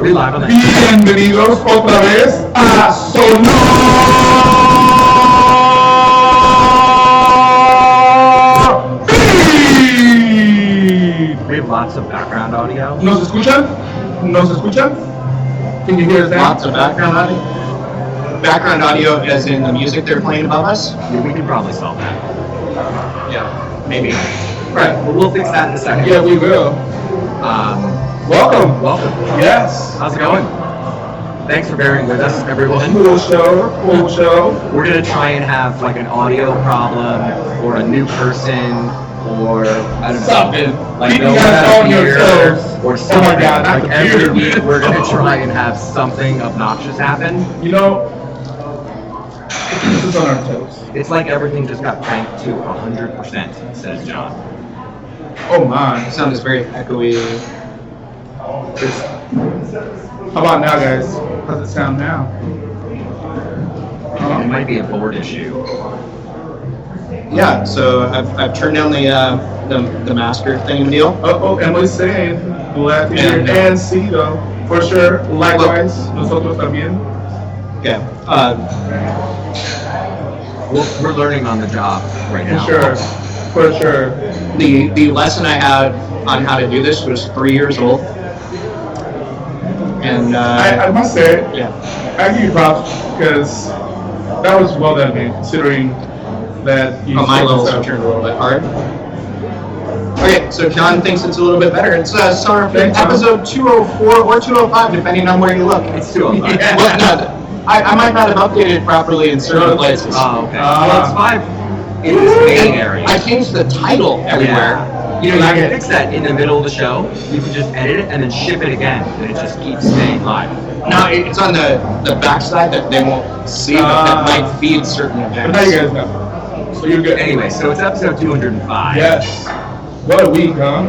Are we live on that? Bienvenidos otra vez a SonarFeed. We have lots of background audio. ¿Nos escuchan? ¿Nos escuchan? Can you hear us now? Lots of background audio. Background audio as in the music they're playing above us? Yeah, we can probably solve that. Yeah, maybe. Right, well, we'll fix that in a second. Yeah, we will. Welcome. Welcome. Yes. How's it going? Thanks for bearing with us, everyone. Cool show. Cool show. We're going to try and have like an audio problem or a new person or I don't know. Something. Like Keep no you guys one on your here toes. or Oh something. my God, not like the every beard. week we're going to try and have something obnoxious happen. You know, it keeps us on our toes. It's like everything just got cranked to 100%, says John. Oh my. The sound is very echoey. How about now, guys? How's it sound now? It might be a board issue. Yeah, so I've turned down the master thing deal. Oh, Emily's saying, glad to hear and see though. For sure. Likewise, nosotros también. Okay. We're learning on the job right now. For sure. The lesson I had on how to do this was 3 years old. And I must say, yeah. I give you props because that was well done, man, considering that you My set levels this have up. turned a little bit hard. Okay, so John thinks it's a little bit better. It's SonarFeed Thanks, John. episode 204 or 205, depending on where you look. It's 205. Yeah. Well, no, I might not have updated it properly in certain places. Oh, okay. Well, it's 5 in this main area. I changed the title everywhere. Yeah. You know, you can fix that in the middle of the show. You can just edit it and then ship it again, and it just keeps staying live. No, it's on the backside that they won't see, but that might feed certain But events. now you guys know. So you're good. Anyway, so it's episode 205. Yes. What a week, huh?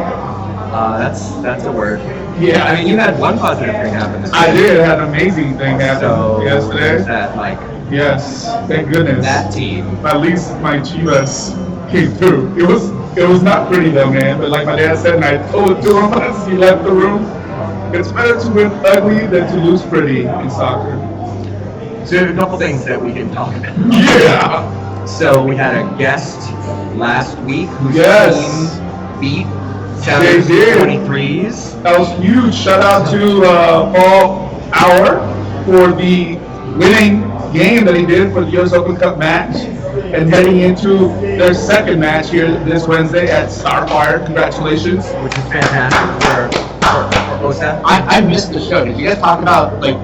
That's a word. Yeah. I mean, you had one positive thing happen this week. I did. I had an amazing thing happen So yesterday. that like Yes. Thank goodness. that team. At least my Chivas came through. It was not pretty though, man. But like my dad said, and I told it to him as he left the room, it's better to win ugly than to lose pretty in soccer. So a couple things that we can talk about. Yeah. So we had a guest last week whose Yes. team beat They did. 23s. That was huge. Shout out to Paul Auer for the winning game that he did for the U.S. Open Cup match. And heading into their second match here this Wednesday at Starfire. Congratulations. Which is fantastic for OSA. I missed the show. Did you guys talk about like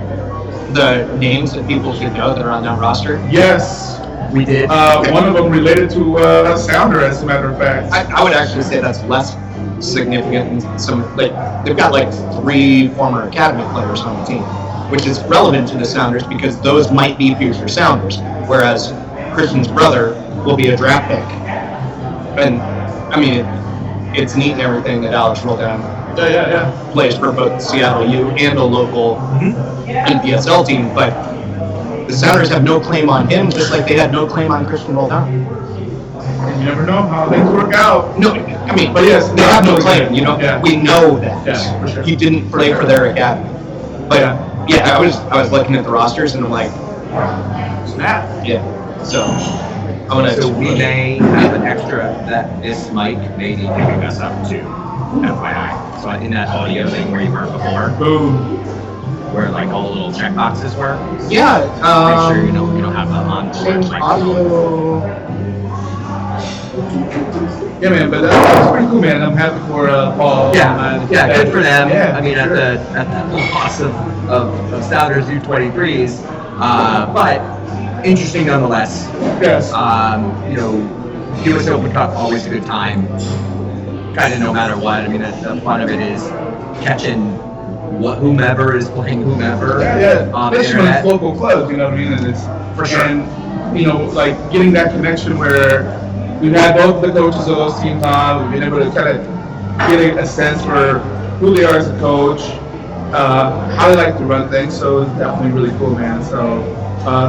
the names that people should know that are on that roster? Yes. We did. One of them related to a sounder, as a matter of fact. I would actually say that's less significant. Some like they've got like 3 former academy players on the team, which is relevant to the Sounders because those might be future Sounders, whereas Christian's brother will be a draft pick. And I mean, it's neat and everything that Alex Roldan Yeah. plays for both Seattle U and a local NPSL team, but the Sounders have no claim on him, just like they had no claim on Christian Roldan. You never know how things work out. No, I mean, But yes, they have no claim. You know, Yeah. we know that Yeah, for sure. he didn't play for their academy. But yeah, I was looking at the rosters and I'm like, Snap. yeah. So I'm gonna. So we may have an extra that this mic may need picking us up too. FYI. So in that audio thing where you were before, Boom. where like all the little check boxes were, Yeah. make sure you don't have them on Change board. audio. Yeah, man, but that's pretty cool, man. I'm happy for Paul. Yeah, good for them. Yeah, I mean, sure. at the loss of Sounders U23s, but interesting nonetheless. Yes. You know, U.S. Open Cup always a good time, kind of no matter what. I mean, the fun of it is catching whomever is playing whomever Yeah. on the Especially when internet. it's local clubs, you know what I mean? And it's For sure. And you know, like getting that connection where we've had both the coaches of those teams on. We've been able to kind of get a sense for who they are as a coach, how they like to run things. So it's definitely really cool, man. So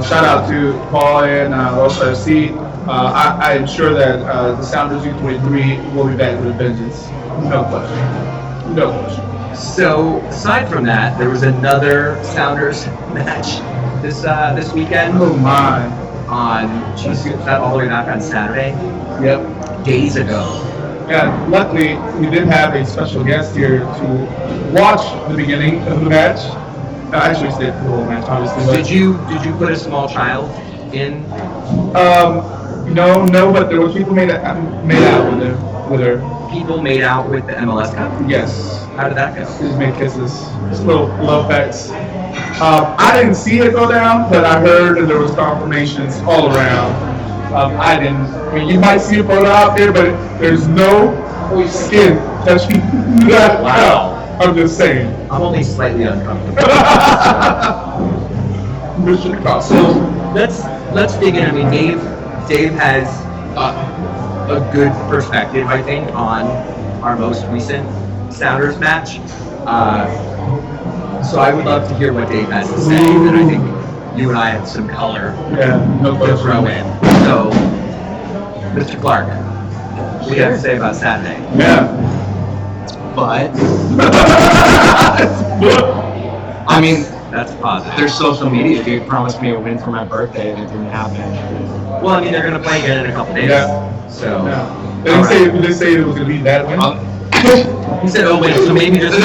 shout out to Paul and also FC. I am sure that the Sounders U23 will be back with a vengeance. No question. No question. So aside from that, there was another Sounders match this weekend Oh my. on, geez, that all the way back on Saturday, Yep. days ago. Yeah, luckily we did have a special guest here to watch the beginning of the match. Actually stayed for the whole match, obviously. But, Did you put a small child in? no, but there were people made out with her. People made out with the MLS Cup? Yes. How did that go? Just made kisses. Just little love pets. I didn't see it go down, but I heard that there was confirmations all around. I didn't. I mean, you might see a photo out there, but there's no skin touching that. Wow. I'm just saying. I'm only slightly uncomfortable. Mission across. So let's dig in. I mean, Dave has a good perspective, I think, on our most recent Sounders match. So I would love to hear what Dave has to say, and I think you and I have some color No to throw in. So, Mr. Clark, what do you have to say about Saturday? Yeah. But I mean, That's positive. their social media dude promised me a win for my birthday, and it didn't happen. Well, I mean, they're going to play again in a couple days. Yeah. So, Yeah. They didn't say it was going to be that win. he said, oh, wait, so maybe there's They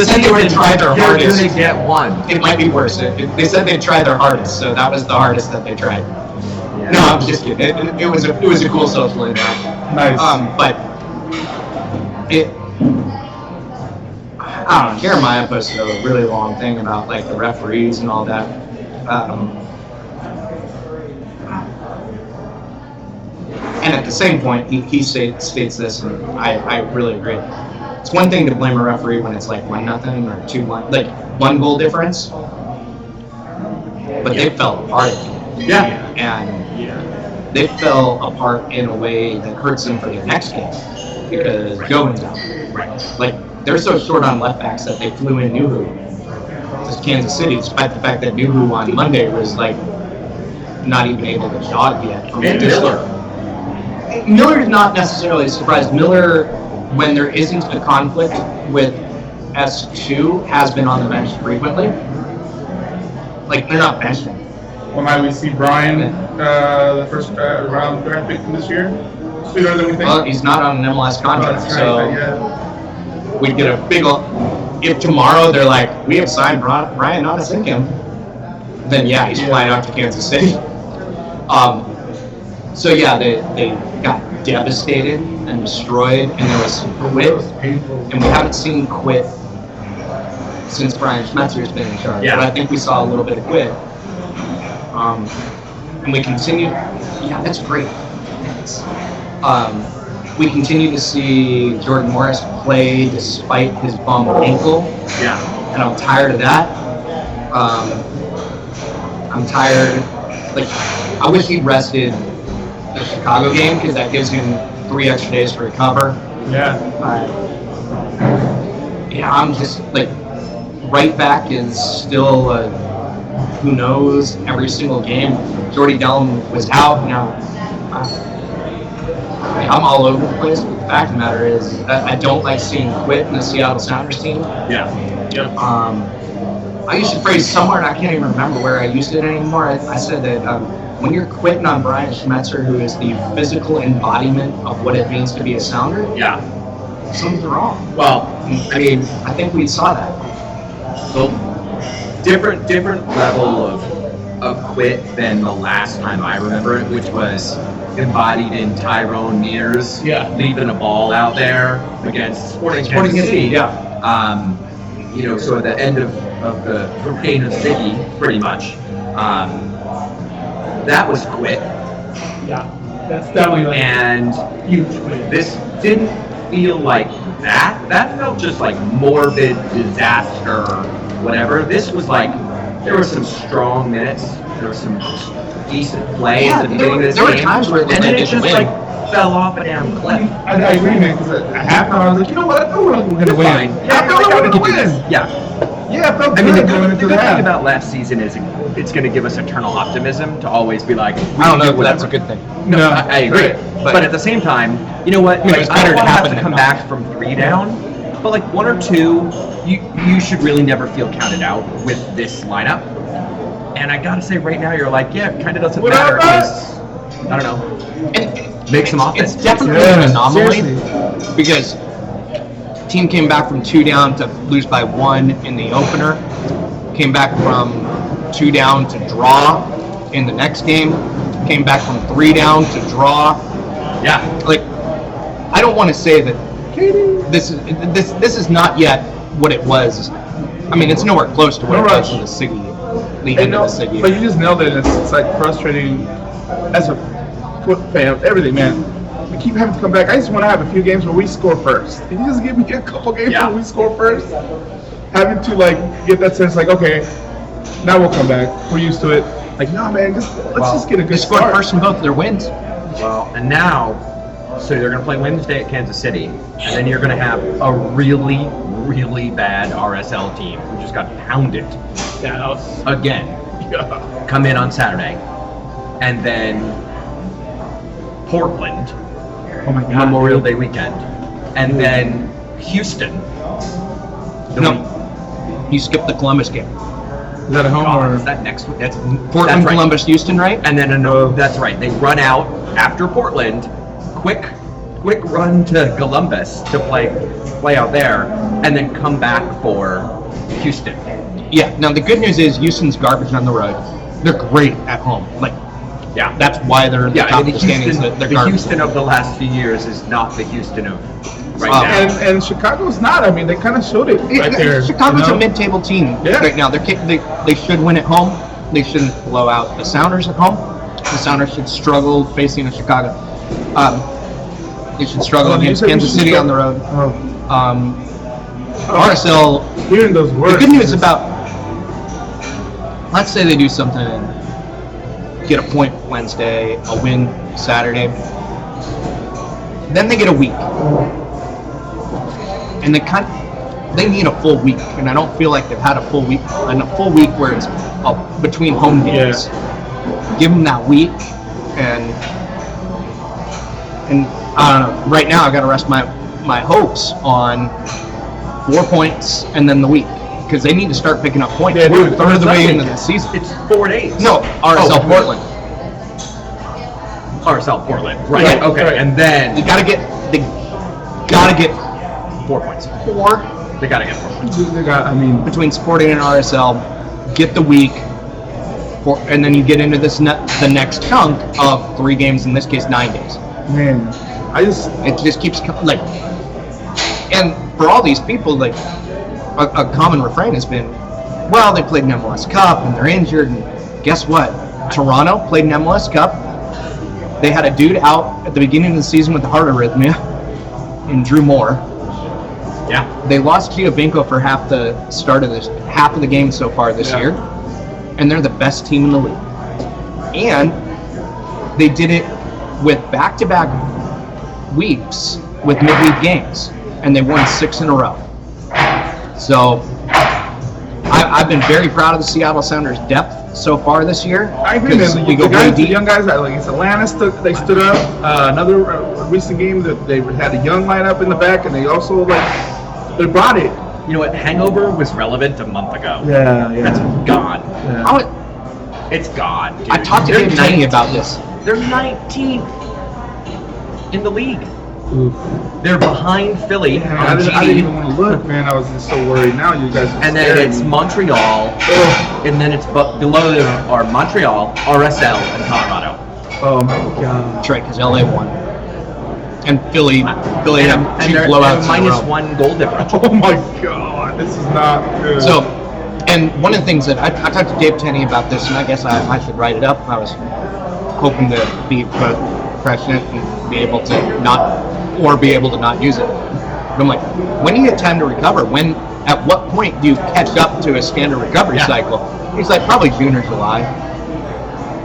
said they were going to try their You're hardest. going to get one. It might be worse. They said they tried their hardest, so that was the hardest that they tried. Yeah. No, I'm just kidding. It was a cool social event. Nice. But I don't know. Jeremiah posted a really long thing about like the referees and all that. And at the same point, he states this, and I really agree. It's one thing to blame a referee when it's like 1-0 or 2-1, like 1 goal difference, but they fell apart. Yeah. And they fell apart in a way that hurts them for their next game because Govan's out. Like they're so short on left backs that they flew in Nuhu to Kansas City, despite the fact that Nuhu on Monday was like not even able to jog yet. And Miller. Miller's not necessarily surprised. Miller, when there isn't a conflict with S2, has been on the bench frequently. Like they're not benching. Well, might we see Brian, the first round draft pick from this year? Sooner than we think? Well, he's not on an MLS Oh, contract, that's so right, yeah. we'd get a big. If tomorrow they're like, we have signed Brian Onasinkim, then yeah, he's flying out to Kansas City. So yeah, they got devastated and destroyed, and there was quit, and we haven't seen quit since Brian Schmetzer's been in charge. Yeah. But I think we saw a little bit of quit. And we continue. Yeah, that's great. Thanks. We continue to see Jordan Morris play despite his bum ankle. Yeah. And I'm tired of that. I'm tired. Like, I wish he'd rested the Chicago game because that gives him 3 extra days to recover. Yeah. Yeah, I'm just like, right back is still who knows every single game. Jordy Dellum was out now. I'm all over the place. But the fact of the matter is, I don't like seeing quit in the Seattle Sounders team. Yeah. Yep. I used to phrase somewhere, and I can't even remember where I used it anymore. I said that when you're quitting on Brian Schmetzer, who is the physical embodiment of what it means to be a Sounder, Yeah. something's wrong. Well, I mean, I think we saw that. well, different level of quit than the last time I remember it, which was embodied in Tyrone Mears leaving a ball out there against Sporting Kansas City. Yeah. So at the end of the reign of Ziggy, pretty much, that was quit. Yeah. That's definitely like And huge win. this didn't feel like that. That felt just like morbid disaster, whatever. This was like, there were some strong minutes. There was some decent play at the beginning of this there were game. times where it looked and then like it they just could like win. fell off a damn cliff. I agree, man, because at halftime I was like, you know what, I feel like we're going to win. Fine. I feel like we're going to win. Yeah. Yeah, I felt I mean, the good going good into thing that. about last season is it's going to give us eternal optimism to always be like, I don't know if that's a good thing. No, I agree. Right. But at the same time, you know what? I mean, Like, it's I better don't to want to have happen to than come not. back from 3 down, but like 1 or 2, you should really never feel counted out with this lineup. And I gotta say, right now, you're like, yeah, it kind of doesn't matter because I don't know, And make some offense. It's definitely an anomaly because team came back from 2 down to lose by 1 in the opener. Came back from 2 down to draw in the next game. Came back from 3 down to draw. Yeah, Like, I don't want to say that this is not yet what it was. I mean, it's nowhere close to what it was in the Siggy. The end of the Siggy. But you just nailed it. It's like frustrating as a foot fan of everything, man. We keep having to come back. I just want to have a few games where we score first. Can you just give me a couple games where we score first? Having to like get that sense, like, okay, now we'll come back. We're used to it. Like, no, man, let's just get a good They scored start. first in both their wins. well, and now, so they're going to play Wednesday at Kansas City, and then you're going to have a really, really bad RSL team who just got pounded again. Come in on Saturday, and then Portland, Oh my God, Memorial dude. Day weekend, and then Houston. No, you skipped the Columbus game. Is that a home God, or? is that next week? That's Portland, that's right. Columbus, Houston, right? And then that's right. They run out after Portland, quick run to Columbus to play out there, and then come back for Houston. Yeah. Now the good news is Houston's garbage on the road. They're great at home. Like, Yeah, that's why they're at the top I of mean, the standings. They're the garbage. Houston of the last few years is not the Houston of right Oh. now. And Chicago's not. I mean, they kind of showed it right there. Chicago's you know? a mid-table team Yeah. right now. They should win at home. They shouldn't blow out the Sounders at home. The Sounders should struggle facing a Chicago. They should struggle Well, you against said we Kansas should City start- on the road. Oh. RSL. Hearing those words. The good news about, let's say they do something and get a point Wednesday, a win Saturday, then they get a week, and they need a full week, and I don't feel like they've had a full week, and a full week where it's between home games. Give them that week, and I don't know. Right now, I got to rest my hopes on 4 points and then the week, because they need to start picking up points. Yeah, We're dude, a third of the way Nothing. into the season. It's 4 days. No, RSL Oh, Portland. RSL Portland. Right. Right. Okay. Right. And then They gotta get 4 points. 4 They gotta get 4 points. They got, I mean, between Sporting and RSL. Get the week, and then you get into the next chunk of 3 games. In this case, 9 days. man, It just keeps like, and for all these people, like a common refrain has been, well, they played an MLS Cup and they're injured, and guess what? Toronto played an MLS Cup. They had a dude out at the beginning of the season with heart arrhythmia, and Drew Moore. Yeah. They lost Giovinco for half the game so far this year, and they're the best team in the league. And they did it with back-to-back weeks with midweek games, and they won 6 in a row. So I've been very proud of the Seattle Sounders' depth so far this year. I agree, man. We go The guys, way the deep. young guys, like it's Atlanta, they stood up. Another recent game that they had a young lineup in the back, and they also they brought it. You know what? Hangover was relevant a month ago. Yeah, That's gone. It's gone. Dude. I talked to They're Dave Tenney 19th. about this. They're 19th in the league. They're behind Philly I on didn't TV. even want to look, man. I was just so worried. Now you guys are And then scaring it's me. Montreal, and then it's below them are Montreal, RSL, and Colorado. Oh my god. That's right, because LA won. And Philly had And 2 they're blowouts in a minus row. 1 goal differential. Oh my god. This is not good. So, and one of the things that I talked to Dave Tenney about this, and I guess I should write it up. I was hoping to be prescient and be able to not use it. But I'm like, when do you get time to recover? At what point do you catch up to a standard recovery cycle? He's like, probably June or July.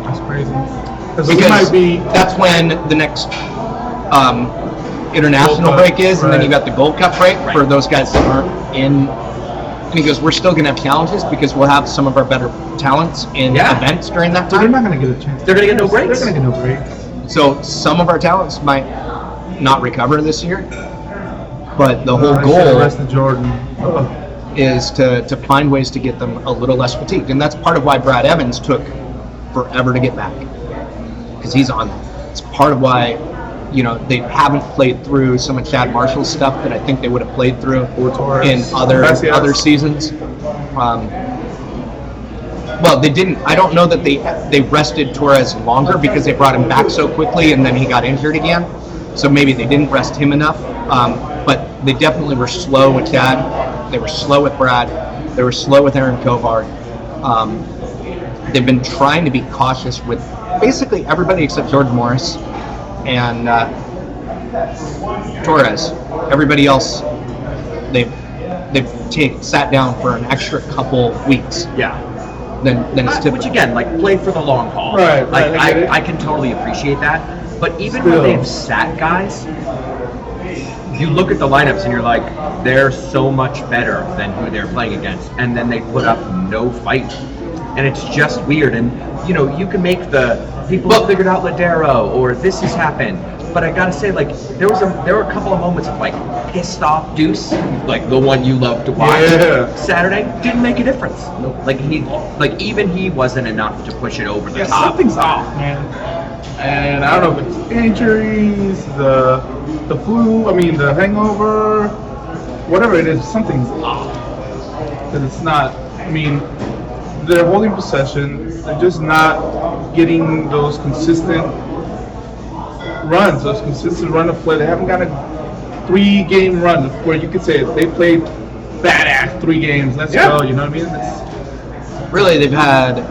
That's crazy. Because That's when the next international Gold Cup, break is, and then right. you got the Gold Cup break Right. for those guys that aren't in. And he goes, we're still going to have challenges because we'll have some of our better talents in events during that they're time. not going to get a chance. They're gonna get no breaks. They're going to get no breaks. So some of our talents might not recover this year. But the whole I should've goal arrested Jordan. is to find ways to get them a little less fatigued. And that's part of why Brad Evans took forever to get back, because he's on that. It's part of why, they haven't played through some of Chad Marshall's stuff that I think they would have played through in other seasons. Well, they didn't. I don't know that they rested Torres longer because they brought him back so quickly and then he got injured again. So maybe they didn't rest him enough. But they definitely were slow with Chad. They were slow with Brad. They were slow with Aaron Kovar. They've been trying to be cautious with basically everybody except George Morris and Torres. Everybody else, they've sat down for an extra couple weeks. Yeah. Than it's typical. Which again, play for the long haul. Right. I can totally appreciate that. But even when they've sat guys, you look at the lineups and you're like, they're so much better than who they're playing against, and then they put up no fight, and it's just weird. And you can make the people have figured out Ladero or this has happened, but I gotta say, there were a couple of moments of pissed off Deuce, the one you love to watch. Yeah. Saturday didn't make a difference. Even he wasn't enough to push it over the top. Something's off, man. And I don't know if it's injuries, the flu, the hangover, whatever it is, something's off. Because it's not, they're holding possession, they're just not getting those consistent runs, those consistent run of play. They haven't got a 3-game run where you could say they played badass 3 games, let's go, you know what I mean? It's, really, they had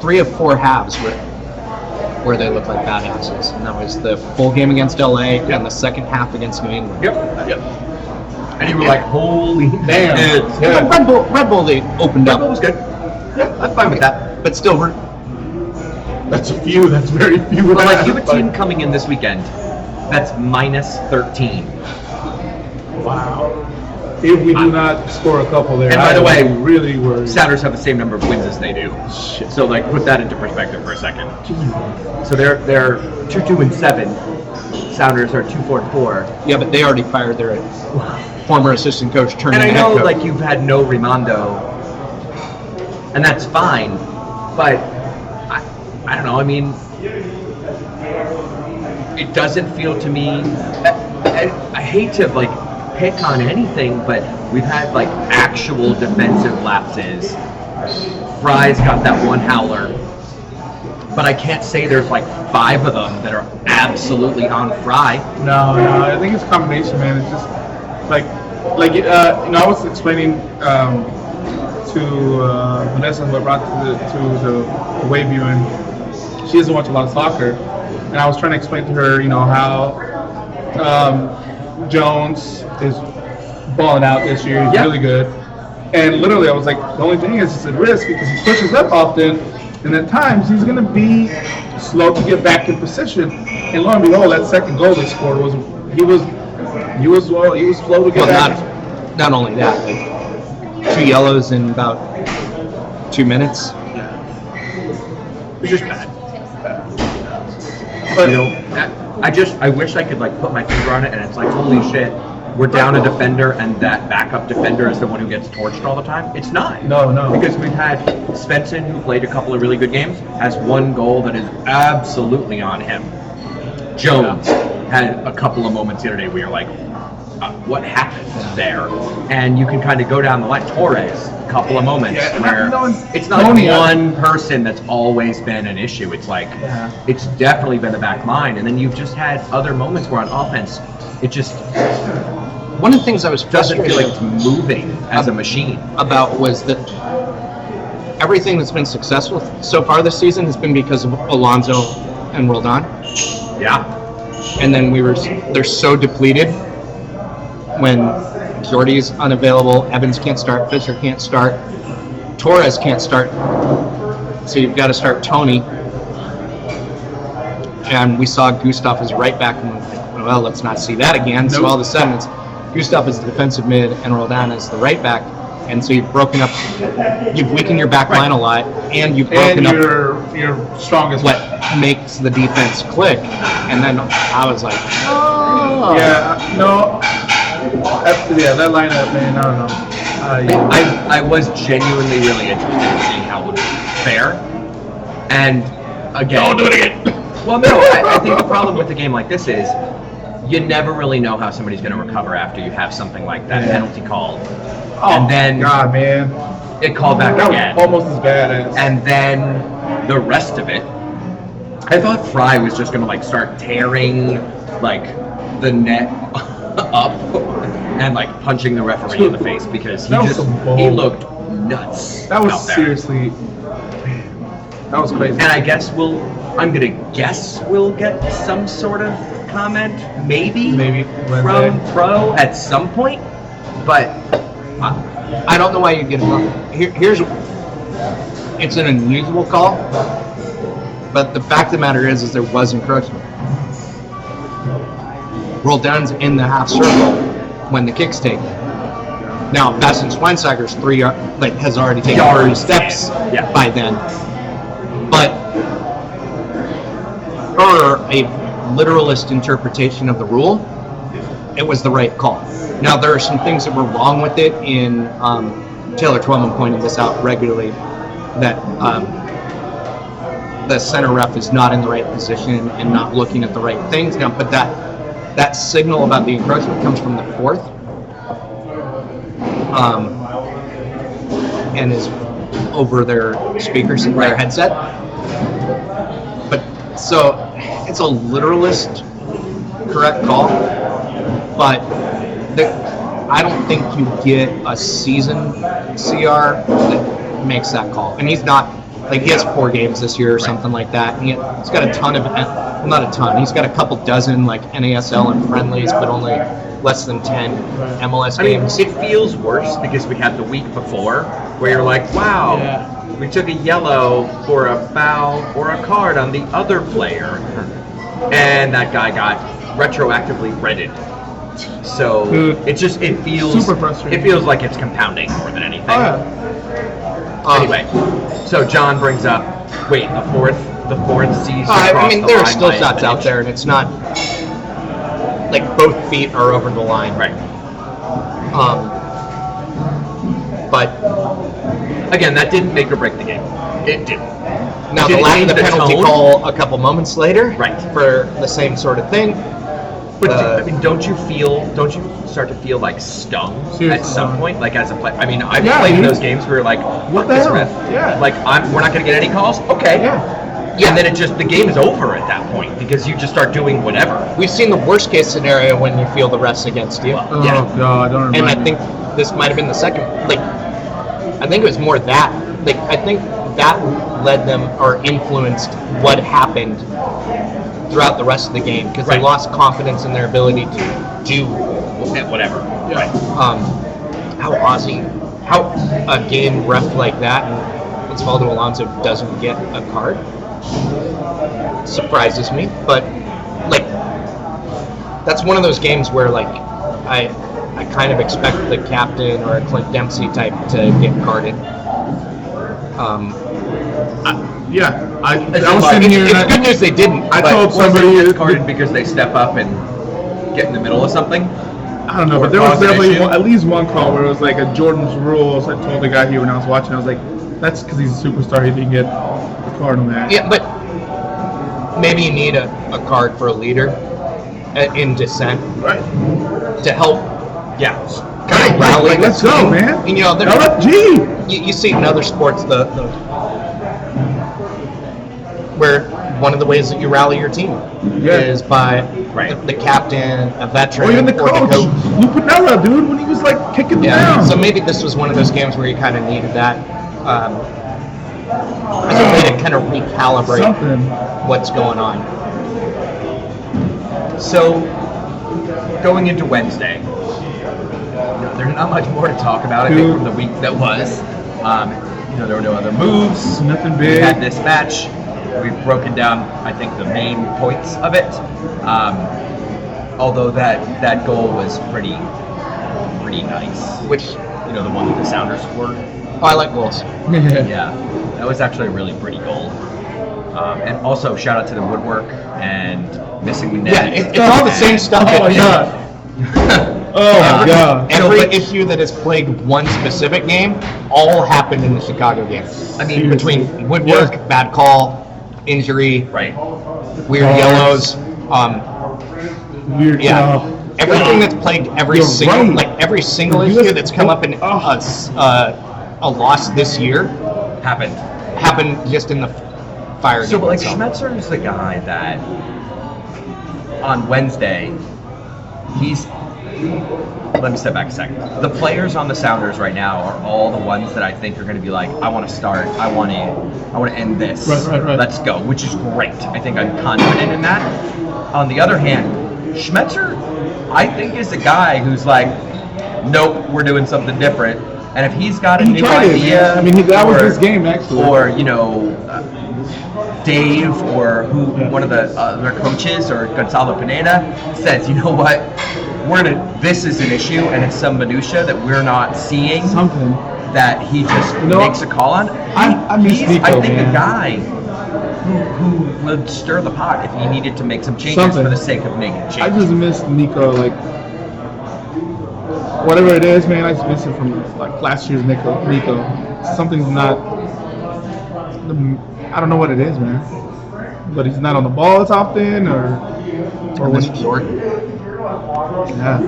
3 of 4 halves where they looked like badasses, and that was the full game against LA and the second half against New England. Yep. And you were like, holy damn. Yeah. Red Bull, they opened up. Red Bull was good. Yeah, I'm fine with that. But still, that's a few. That's very few. But you have a team coming in this weekend that's minus 13. Wow. If we do not score a couple there, and by the way, really worried. Sounders have the same number of wins as they do. Shit. So put that into perspective for a second. So they're 2-2-7. Sounders are 2-4-4. Yeah, but they already fired their former assistant coach, turning. And I know head coach. you've had no Rimondo, and that's fine. But I don't know. It doesn't feel to me. I hate to pick on anything, but we've had actual defensive lapses. Fry's got that one howler, but I can't say there's 5 of them that are absolutely on Fry. No, I think it's a combination, man. It's just I was explaining to Vanessa, who I brought to the Wave viewing. She doesn't watch a lot of soccer, and I was trying to explain to her, how Jones is balling out this year. He's really good. And literally, I was like, the only thing is it's a risk because he pushes up often, and at times he's going to be slow to get back in position. And lo and behold, that second goal they scored he was slow to get back. Not only that, 2 yellows in about 2 minutes. It's just bad. But I wish I could put my finger on it, and it's holy shit, we're down a defender, and that backup defender is the one who gets torched all the time. It's not. No. Because we've had Svensson, who played a couple of really good games, has 1 goal that is absolutely on him. Jones had a couple of moments the other day where you're like, what happened there? And you can kind of go down the line. Torres, a couple of moments where it's not one person that's always been an issue. It's it's definitely been the back line. And then you've just had other moments where on offense, it just one of the things I was doesn't frustrated feel like it's moving as a machine about was that everything that's been successful so far this season has been because of Alonso and Roldan. Yeah. And then they're so depleted when Jordy's unavailable, Evans can't start, Fisher can't start, Torres can't start, so you've got to start Tony. And we saw Gustav as right back, and well, let's not see that again. So all of a sudden, it's Gustav as the defensive mid and Roldan as the right back. And so you've weakened your back line a lot, and you've broken up your strongest. What makes the defense click. And then I was like, oh. Yeah, no. That lineup, man, I don't know. I was genuinely really interested in seeing how it would fare. And again, don't do it again. Well, no, I think the problem with a game like this is you never really know how somebody's going to recover after you have something like that penalty called. Oh, and then God, man. It called back That again. was almost as bad as. And then the rest of it, I thought Fry was just going to start tearing the net up and punching the referee in the face because he looked nuts. That was out there. seriously. Man, that was crazy. And I guess I'm gonna guess we'll get some sort of comment, maybe from Pro at some point. But I don't know why you get it. Here's it's an unusual call, but the fact of the matter is there was encroachment. Roldan's in the half circle when the kick's taken. Now, Bastian Schweinsteiger's has already taken 3 steps by then. But for a literalist interpretation of the rule, it was the right call. Now, there are some things that were wrong with it in Taylor Twellman pointed this out regularly, that the center ref is not in the right position and not looking at the right things. Now, but that signal about the encroachment comes from the fourth, and is over their speakers and their headset. But so it's a literalist correct call, but I don't think you get a seasoned CR that makes that call. And he's not, he has 4 games this year or something like that. And he's got a ton of, not a ton, he's got a couple dozen NASL and friendlies, but only less than 10 MLS games. It feels worse because we had the week before where you're like, wow, we took a yellow for a foul or a card on the other player, and that guy got retroactively redded. So it feels super frustrating. It feels like it's compounding more than anything. Anyway, so John brings up, the fourth sees. I mean, there are still shots out there, and it's not both feet are over the line. Right. But again, that didn't make or break the game. It didn't. Now the lack of the penalty call a couple moments later, right, for the same sort of thing. But don't you start to feel stung at some point, as a player? I mean, I've played in those games where you're like, what the hell? Ref? Yeah. We're not going to get any calls? Okay. Yeah. And then the game is over at that point because you just start doing whatever. We've seen the worst case scenario when you feel the refs against you. Oh, God, I don't remember. And I think this might have been the second, I think it was more that. I think that led them or influenced what happened throughout the rest of the game because they lost confidence in their ability to do whatever. Right. How a game ref like that and Osvaldo Alonso doesn't get a card surprises me, but that's one of those games where I kind of expect the captain or a Clint Dempsey type to get carded. I was sitting here. It's good news they didn't. I told somebody carded because they step up and get in the middle of something. I don't know, but there was definitely at least one call where it was a Jordan's rules. I told the guy here when I was watching, I was like, that's because he's a superstar. He didn't get a card on that. Yeah, but maybe you need a card for a leader in dissent, right? To help. Yeah. Kind of rally. Let's go, man. And, LFG. You see in other sports where one of the ways that you rally your team is by the captain, a veteran, or even the coach. Lou Piniella, dude, when he was kicking them down. So maybe this was one of those games where you kind of needed that as a way to kind of recalibrate what's going on. So going into Wednesday, there's not much more to talk about. I think from the week that was, there were no other moves. Nothing big. We had this match. We've broken down, I think, the main points of it. Although that goal was pretty nice. Which the one that the Sounders scored. Oh, I like goals. Yeah, that was actually a really pretty goal. And also, shout out to the woodwork and missing the net. Yeah, it's all the same stuff. Oh my god. Oh my god. Every issue that has plagued one specific game all happened in the Chicago game. I mean, between woodwork, bad call, injury, Right. weird yellows, Weird yeah, everything that's plagued every You're single right. every single issue that's come up in a loss this year happened just in the fire game. So, but like itself. Schmetzer is the guy that on Wednesday, let me step back a second. The players on the Sounders right now are all the ones that I think are going to be like, I want to start, I want to end this. Right. Let's go, which is great. I think I'm confident in that. On the other hand, Schmetzer, I think, is a guy who's like, nope, we're doing something different. And if he's got a He new tried it, idea, man. I mean, that was his game, actually. Or Dave or one of the other coaches or Gonzalo Pineda says, you know what, this is an issue and it's some minutia that we're not seeing. Something. That he just makes a call on. I miss He's, Nico, I think, man. a guy who would stir the pot if he needed to make some changes Something. for the sake of making changes. I just miss Nico, like, whatever it is, man, I just miss it from, like, last year's Nico. Something's not, I don't know what it is, man. But he's not on the ball as often, or when Mr. Jordan. yeah.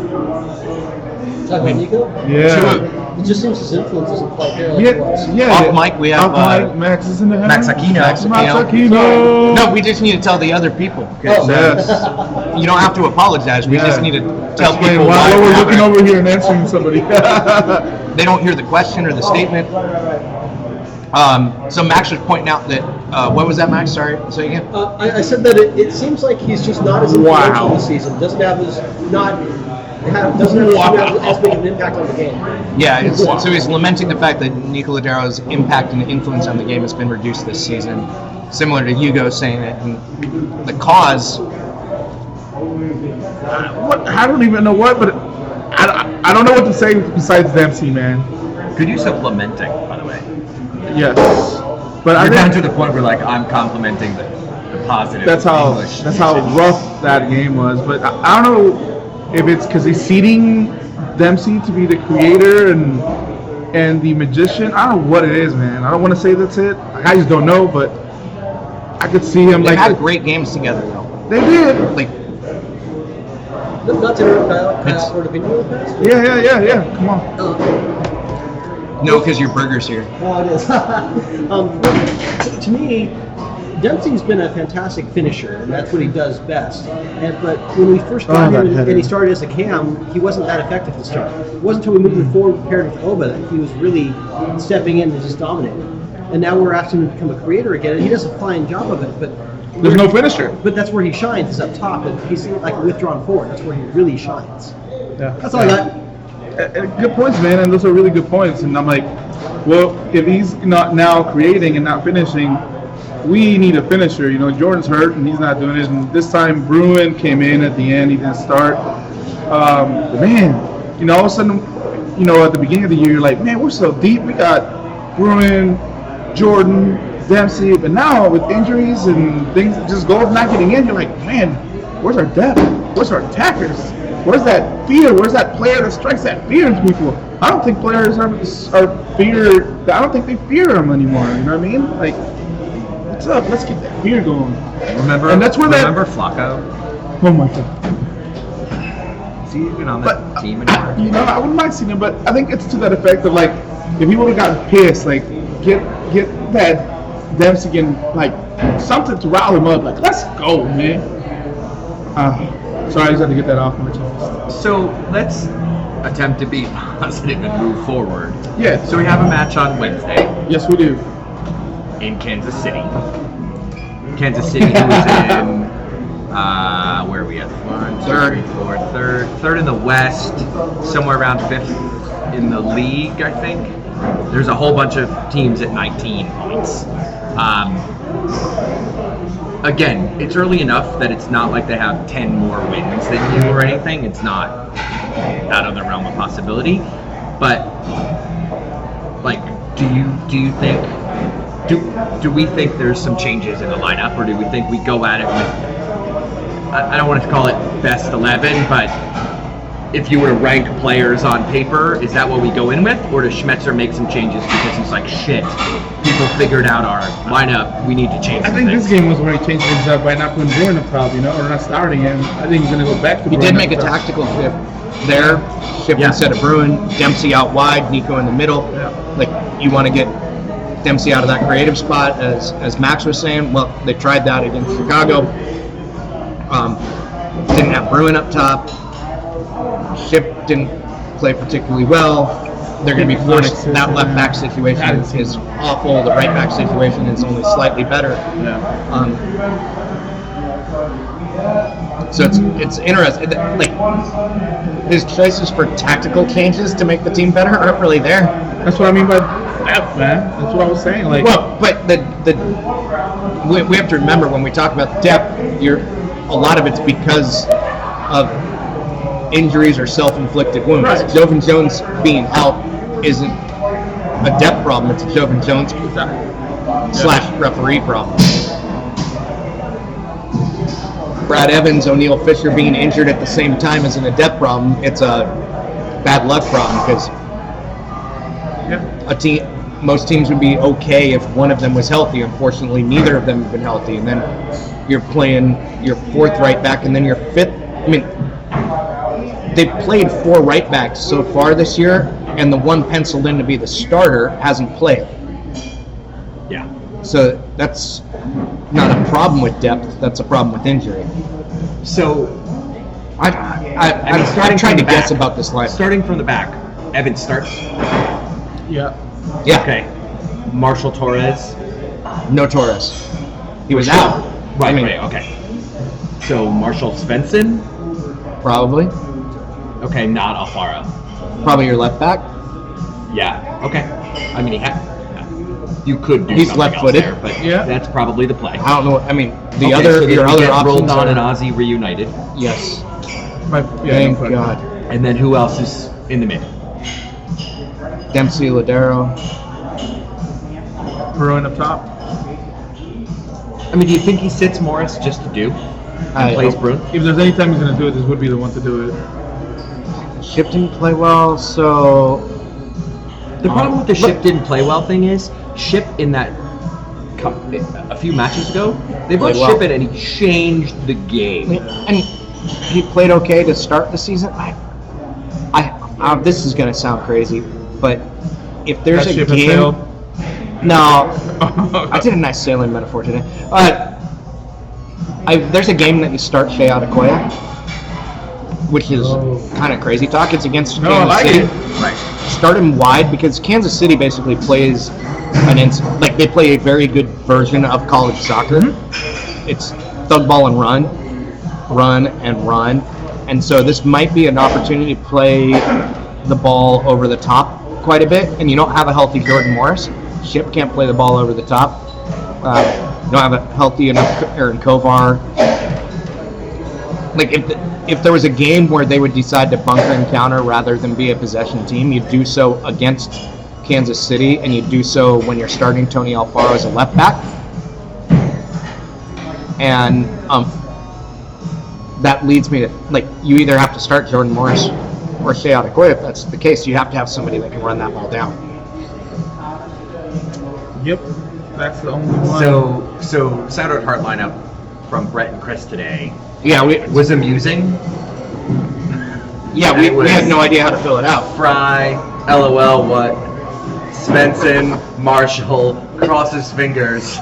Talk about Nico? Yeah. It just seems his influence isn't quite there like it was. Yeah. Off mic, we have, Off mic, Max is in the house. Max Aquino. Max Aquino. No, we just need to tell the other people. 'Cause, Yes. you don't have to apologize. We just need to tell Explain people why why we're we're looking over here and answering somebody. They don't hear the question or the statement. So Max was pointing out that what was that, Max? Sorry, say again. I said that it seems like he's just not as influential this season. Doesn't have as big of an impact on the game. Yeah, so he's lamenting the fact that Nico Ladaro's impact and influence on the game has been reduced this season, similar to Hugo saying that. And the cause. I don't even know what, but I don't know what to say besides Dempsey, man. Good use of lamenting, by the way. Yes, but I You're down think to the point where like I'm complimenting the positive. that's how English rough that game was. But I don't know if it's because he's seeding Dempsey to be the creator and the magician. I don't know what it is, man. I don't want to say that's it. I just don't know, but I could see him They like had great games together, though. they did. Like, Not to interrupt for opinion real fast. Yeah. Come on. no, because your burger's here. Oh, it is. To me, Dempsey's been a fantastic finisher, and that's what he does best. But when we first got him and he started as a cam, he wasn't that effective to start. It wasn't until we moved him forward paired with Oba that he was really stepping in and just dominating. And now we're asking him to become a creator again, and he does a fine job of it. But There's no finisher. But that's where he shines, is up top, and he's like withdrawn forward. That's where he really shines. Yeah. That's all I got. Good points, man, and those are really good points. And I'm like, well, if he's not now creating and not finishing, we need a finisher. You know, Jordan's hurt and he's not doing it. And this time, Bruin came in at the end. He didn't start. But man, you know, all of a sudden, you know, at the beginning of the year, you're like, man, we're so deep. We got Bruin, Jordan, Dempsey. But now with injuries and things just go not getting in, you're like, man, where's our depth? Where's our attackers? Where's that fear? Where's that player that strikes that fear in people? I don't think players are feared. I don't think they fear him anymore. You know what I mean? Like, what's up? Let's get that fear going. Remember? And that's where remember Flacco? Oh my god. Is he even on that team anymore? You know, I wouldn't mind seeing him, but I think it's to that effect of like, if he would have gotten pissed, like get that Dempsey and like something to rile him up. Like, let's go, man. Sorry, I just had to get that off my chest. So let's attempt to be positive and move forward. Yeah. So we have a match on Wednesday Yes, we do. in Kansas City. Kansas City who is in where are we at? Third in the West, somewhere around fifth in the league, I think. There's a whole bunch of teams at 19 points. Again, it's early enough that it's not like they have 10 more wins than you or anything. It's not out of the realm of possibility. But Like, do you think do we think there's some changes in the lineup, or do we think we go at it with, I don't want to call it best 11, but if you were to rank players on paper, is that what we go in with, or does Schmetzer make some changes because he's like, shit, people figured out our lineup, we need to change I some think things. this game was where he changed things up by not putting Bruin up top, or not starting him. I think he's going to go back to He Bruin did up make a top. tactical shift there. Shift instead of Bruin, Dempsey out wide, Nico in the middle. Yeah. Like, you want to get Dempsey out of that creative spot, as Max was saying. Well, they tried that against Chicago. Didn't have Bruin up top. Ship didn't play particularly well. They're going to be forced. That left back situation is awful. The right back situation is only slightly better. So it's interesting. Like, his choices for tactical changes to make the team better aren't really there. That's what I mean by depth, man. That's what I was saying. Like, Well, but we have to remember when we talk about depth, a lot of it's because of injuries or self-inflicted wounds. Right. Jovan Jones being out isn't a depth problem; it's a Jovan Jones / referee problem. Brad Evans, O'Neal Fisher being injured at the same time isn't a depth problem; it's a bad luck problem because most teams would be okay if one of them was healthy. Unfortunately, neither of them have been healthy, and then you're playing your fourth right back, and then your fifth. I mean, they've played 4 right backs so far this year, and the one penciled in to be the starter hasn't played. Yeah. So that's not a problem with depth. That's a problem with injury. So, I'm trying to guess about this line. starting from the back, Evans starts. yeah. Yeah. Okay. Marshall Torres. No Torres. He was out. Right. I mean, Right. Okay. So Marshall Svensson. probably. Okay, not Alfaro. Probably your left back. Yeah. Okay. I mean, you could do He's something left-footed. else there, but Yeah. that's probably the play. I don't know. I mean, Okay, so then your we other get options Roldan and are Ozzy reunited, yes. Yeah, Thank no God. and then who else is in the mid? Dempsey, Ladero. Bruin up top. I mean, do you think he sits Morris just to do and plays Bruin? If there's any time he's going to do it, this would be the one to do it. Ship didn't play well, so The problem with the Ship didn't play well thing is Ship in that a few matches ago they brought Played well. Ship in and he changed the game. and he played okay to start the season. This is going to sound crazy, but if there's That a ship has game, sailed. no, I did a nice sailing metaphor today. There's a game that you start Shea Adekoya, which is kind of crazy talk. It's against No, I Kansas like City. it. Right. Start him wide because Kansas City basically plays they play a very good version of college soccer. Mm-hmm. It's thug ball and run and run, and so this might be an opportunity to play the ball over the top quite a bit. And you don't have a healthy Jordan Morris. Ship can't play the ball over the top. You don't have a healthy enough Aaron Kovar. Like if there was a game where they would decide to bunker and counter rather than be a possession team, you'd do so against Kansas City, and you'd do so when you're starting Tony Alfaro as a left back. And that leads me to, you either have to start Jordan Morris or Shea Adekoya. If that's the case, you have to have somebody that can run that ball down. Yep. That's the only one. So Saturday Heart lineup from Brett and Chris today Yeah, we was amusing. we had no idea how to fill it out. Fry, LOL, what? Svensson, Marshall, cross his fingers.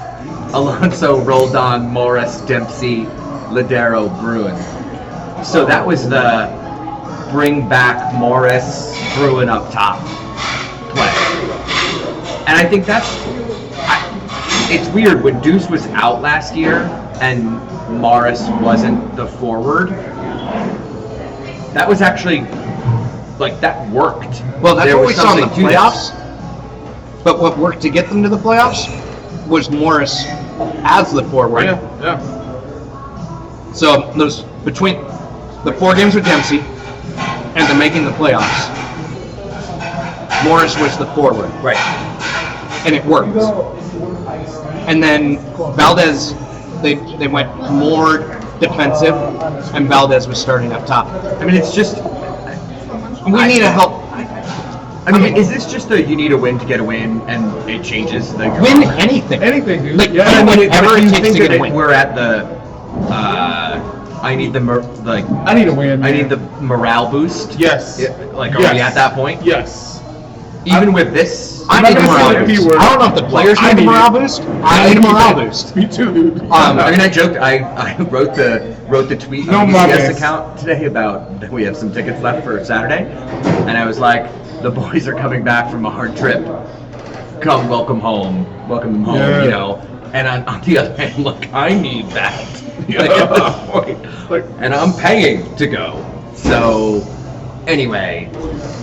Alonso, Roldan, Morris, Dempsey, Ladero, Bruin. So that was the bring back Morris, Bruin up top play. And I think it's weird when Deuce was out last year and Morris wasn't the forward. That was actually that worked. Well, that's There what was we saw in the something to this. playoffs. But what worked to get them to the playoffs was Morris as the forward. Yeah. So those between the 4 games with Dempsey and the making the playoffs, Morris was the forward. Right. And it worked. And then Valdez, they went more defensive, and Valdez was starting up top. I mean, it's just. We need to help. I mean, is this just you need a win to get a win, and it changes the Win anything. Anything, dude. Like, Yeah. whatever do it you takes think to get that a win. we're at the. I need the I need a win. I man. need the morale boost. Yes. Like, are we at that point? Yes. Even with this. I not need a gonna say morale the P boost. word. I don't know if the players I need a need morale it. boost. I need a morale boost. Me too, dude. I mean, I joked. I wrote the tweet No on the UCS mames. account today about that we have some tickets left for Saturday, and I was like, the boys are coming back from a hard trip. Come, welcome them home. Yeah. You know. And on the other hand, look, I need that. Like, at this point, Like- and I'm paying to go. So, anyway,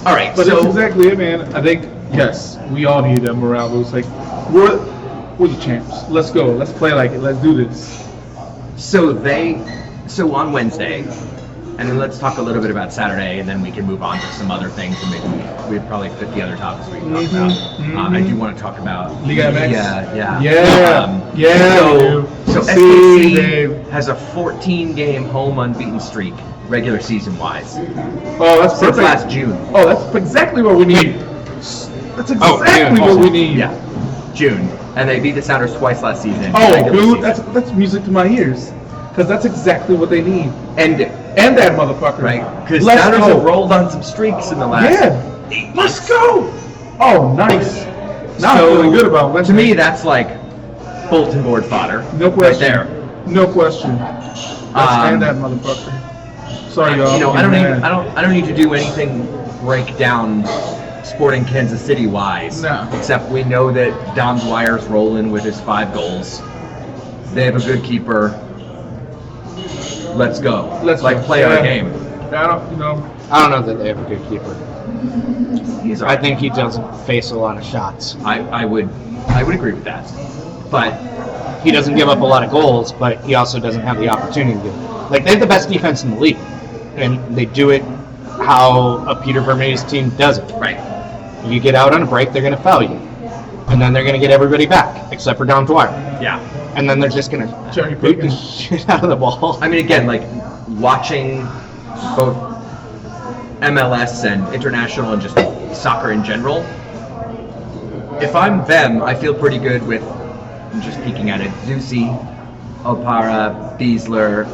all right. But so that's exactly it, man. I think yes, we all need a morale boost. Like we're the champs. Let's go. Let's play like it. Let's do this. So on Wednesday, and then let's talk a little bit about Saturday, and then we can move on to some other things, and maybe we have probably 50 other topics we can talk about. I do want to talk about Liga MX? Yeah. Yeah. So See, SKC babe. has a 14-game home unbeaten streak, regular season wise, Oh, that's since perfect. last June. Oh, that's exactly what we need. That's exactly yeah, what we awesome. need. Yeah, June, and they beat the Sounders twice last season. Oh, regular dude, season. that's music to my ears. Because that's exactly what they need. and And that motherfucker. right because Let's Sounders go. have rolled on some streaks in the last. Yeah. Let's go. Oh, nice. Now So, I'm feeling good about Wednesday. To me, that's like bulletin board fodder. No question. Right there. No question. Let's end that motherfucker. Sorry, y'all. You know, I'm I getting mad. don't need to do anything break down Sporting Kansas City wise. No. Except we know that Dom Dwyer's rolling with his 5 goals. They have a good keeper. Let's go. Let's like go. play Yeah. our game. I don't, you know. I don't know that they have a good keeper. He's all I right. think he doesn't face a lot of shots. I would agree with that. But He doesn't give up a lot of goals, but he also doesn't have the opportunity to. Like, they have the best defense in the league, and they do it how a Peter Vermeer's team does it. right. You get out on a break, they're going to foul you. And then they're going to get everybody back, except for Dom Dwyer. Yeah. And then they're just going to Cherry boot the picking. shit out of the ball. I mean, again, like watching both MLS and international and just soccer in general. If I'm them, I feel pretty good with, I'm just peeking at it, Zusi, Opara, Beasler,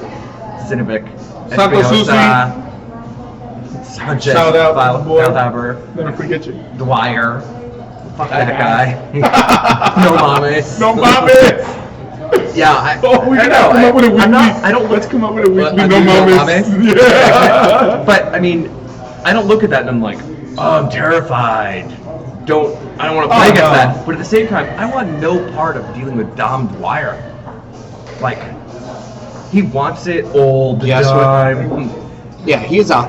Sinovic, Sanko Espinosa, Sanchez, Shout out to the boy. Feldhaber, Never forget you. Dwyer. Fuck that guy. No mames. No mames. Yeah, Oh, we I can know. come up with a weekly. I'm not, I don't Let's come up with a weekly. I No do no mames. mames. Yeah. But I mean, I don't look at that and I'm like, oh, I'm terrified. I don't want to play Oh, against no. that. But at the same time, I want no part of dealing with Dom Dwyer. Like, he wants it all the Yes, time. Yeah, he's a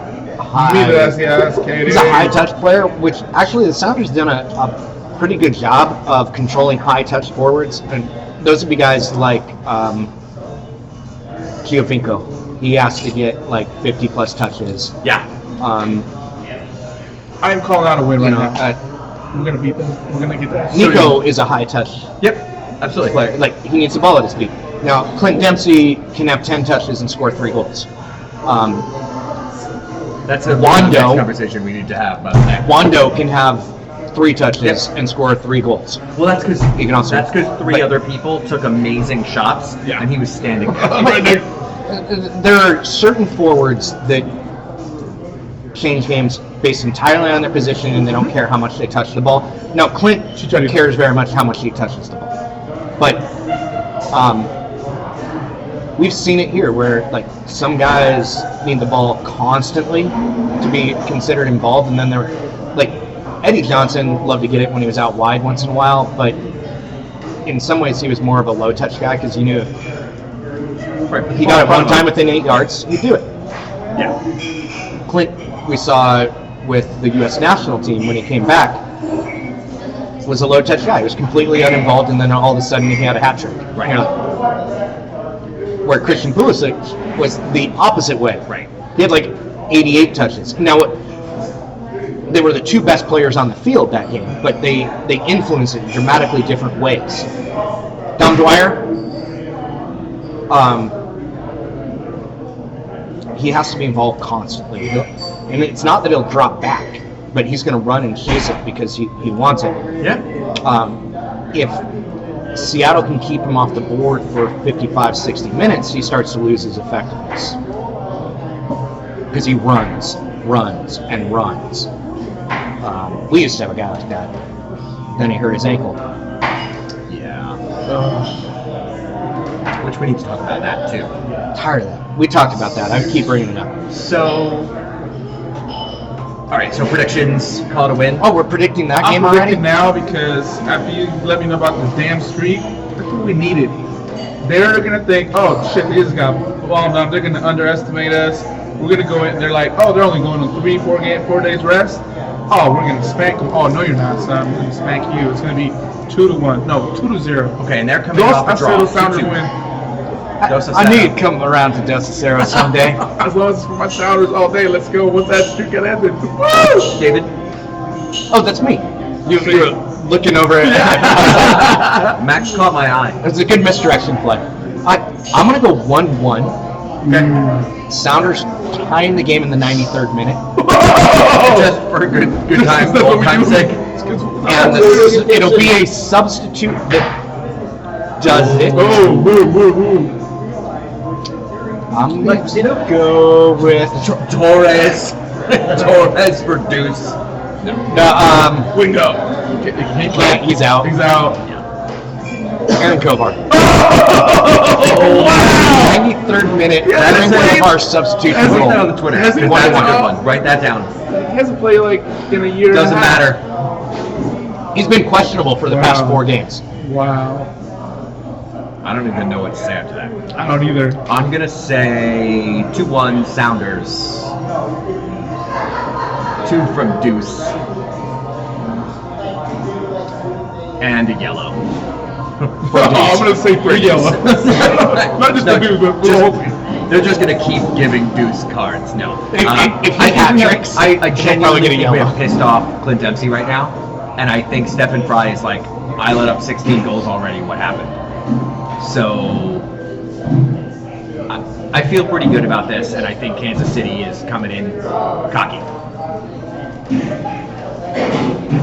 Katie. He's a high touch player, which actually the Sounders done a pretty good job of controlling high touch forwards, and those would be guys like Giovinco. He has to get like 50 plus touches. Yeah. I'm calling out a win You right know, now. We're gonna beat them. We're gonna get that. Nico is a high touch Yep. Absolutely. player. Like, he needs the ball at his feet. Now, Clint Dempsey can have 10 touches and score 3 goals. That's a Wando. next conversation we need to have, by the way. Wando can have 3 touches Yep. and score 3 goals. Well, that's because You can also- 3 but- other people took amazing shots, Yeah. and he was standing there. Right there. There are certain forwards that change games based entirely on their position, and they don't care how much they touch the ball. Now, Clint cares very much how much he touches the ball. But we've seen it here where, like, some guys need the ball constantly to be considered involved, and then they're like, Eddie Johnson loved to get it when he was out wide once in a while, but in some ways he was more of a low touch guy because you knew if he got it one time within 8 yards, he'd do it. Yeah. Clint, we saw with the U.S. national team when he came back, was a low touch guy. He was completely uninvolved, and then all of a sudden he had a hat trick. Right. You know, where Christian Pulisic was the opposite way. Right. He had like 88 touches. Now, they were the two best players on the field that game, but they influenced it in dramatically different ways. Dom Dwyer, he has to be involved constantly. And it's not that he'll drop back, but he's going to run and chase it because he wants it. Yeah. If Seattle can keep him off the board for 55, 60 minutes, he starts to lose his effectiveness. Because he runs, and runs. We used to have a guy like that. Then he hurt his ankle. Yeah. Which we need to talk about that too. Tired of that. We talked about that. I keep bringing it up. So, all right. So predictions. Call it a win. Oh, we're predicting that I'm game already? predicting now because after you let me know about the damn streak, that's what we needed. They're gonna think, oh shit, they just got bombed up. They're gonna underestimate us. We're gonna go in. They're like, oh, they're only going on 4 days rest. Oh, we're gonna spank them. Oh no, you're not, son. We're gonna spank you. It's gonna be 2-1. No, 2-0. Okay, and they're coming Dos off a draw. Aceros Sounders 2-2. win. I knew you'd come around to Dos Aceros someday. As long as it's for my Sounders all day. Let's go. Once that streak got ended. Woo! David. Oh, that's me. You're looking over at Max caught my eye. It's a good misdirection play. I'm going to go 1-1. Sounders tying the game in the 93rd minute. Just for good time, old time's sake. And it'll be a substitute that does it. I'm going to go with Torres. Torres for Deuce. Wingo. He's out. He's out. Aaron Kovar. Oh, wow! 93rd minute. That is Aaron a- Kovar substitute Has he goal. Put that on the Twitter. Has he That's won a it good now? one. Write that down. He hasn't played like in a year. Doesn't and a half. matter. He's been questionable for the past 4 games. Wow. I don't even know what to say after that. I don't either. I'm gonna say 2-1 Sounders. 2 from Deuce. And a yellow. I'm gonna say 3 yellow. Not just the dude, but we're hoping. They're just gonna keep giving Deuce cards. No. If he I think hat we have- tricks, I he'll probably genuinely get a think we yellow. have pissed off Clint Dempsey right now, and I think Stephen Fry is like, I let up 16 goals already. What happened? So I feel pretty good about this, and I think Kansas City is coming in cocky.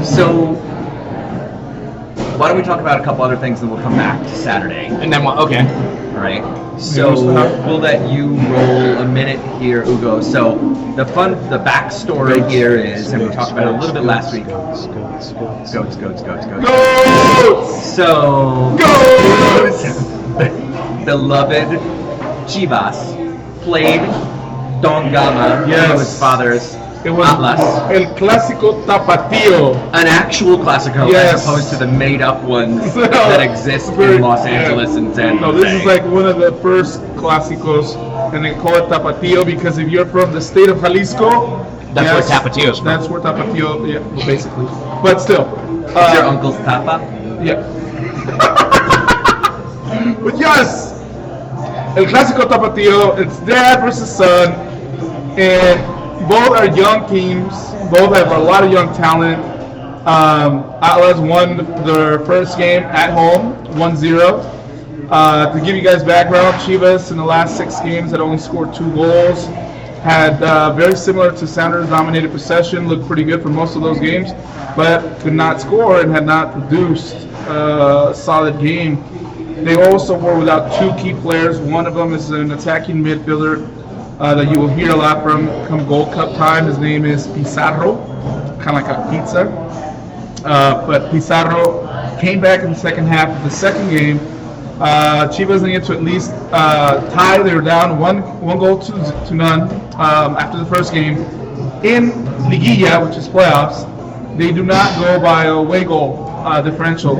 So why don't we talk about a couple other things, and we'll come back to Saturday. And then, okay. All right. So we'll let you roll a minute here, Ugo. So the backstory here is, and we talked about it a little bit last week. Goats. So beloved Chivas played Don Gama, Yes. his father's It was Atlas. El Clásico Tapatío. An actual Clasico Yes. as opposed to the made-up ones that exist in Los Angeles and San No, Jose. this is like one of the first Clásicos, and they call it Tapatío because if you're from the state of Jalisco, That's where Tapatio is from. That's where Tapatío, yeah, basically. But still. Is your uncle's tapa? Yeah. But yes, El Clásico Tapatío, it's dad versus son, and both are young teams. Both have a lot of young talent. Atlas won their first game at home, 1-0. To give you guys background, Chivas in the last 6 games had only scored 2 goals. Had very similar to Sounders dominated possession, looked pretty good for most of those games, but could not score and had not produced a solid game. They also were without 2 key players. One of them is an attacking midfielder that you will hear a lot from come Gold Cup time. His name is Pizarro, kind of like a pizza. But Pizarro came back in the second half of the second game. Chivas needed to at least tie. They were down one goal to none after the first game. In Liguilla, which is playoffs, they do not go by away goal differential.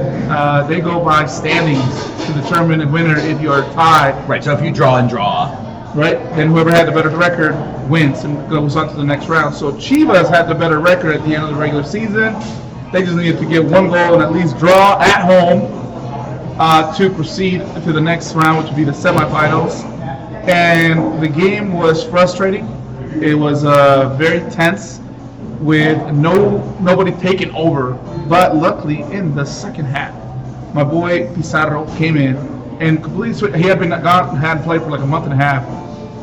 They go by standings to determine a winner if you are tied. Right, so if you draw and draw. Right, then whoever had the better record wins and goes on to the next round. So Chivas had the better record at the end of the regular season. They just needed to get 1 goal and at least draw at home to proceed to the next round, which would be the semifinals. And the game was frustrating. It was very tense. with nobody taking over. But luckily, in the second half, my boy Pizarro came in and completely. He had hadn't played for like a month and a half,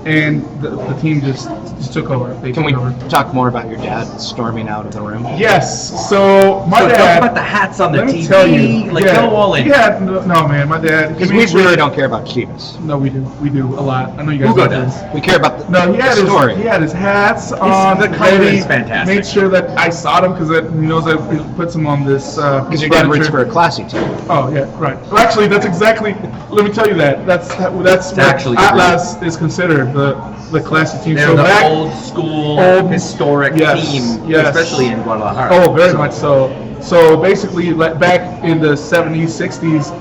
and the team just took over. Can we talk more about your dad storming out of the room? Yes. So my dad. Talk about the hats on the let me TV. tell you, Go all in. Yeah, no, man, my dad. Because we really don't care about Chivas. No, we do. We do a lot. I know you guys Hugo do. does. We care about the, No, he had the story. he had his hats on. the color ready, is fantastic. Made sure that I saw them because he knows that he puts them on this. Because your dad roots for a classy team. Oh yeah, right. Well, actually, that's exactly. Let me tell you that. That's what actually Atlas is considered the classy team. They're So the back, old school, historic Yes, team, yes. especially in Guadalajara. Oh, very much so. So basically, back in the 70s, 60s,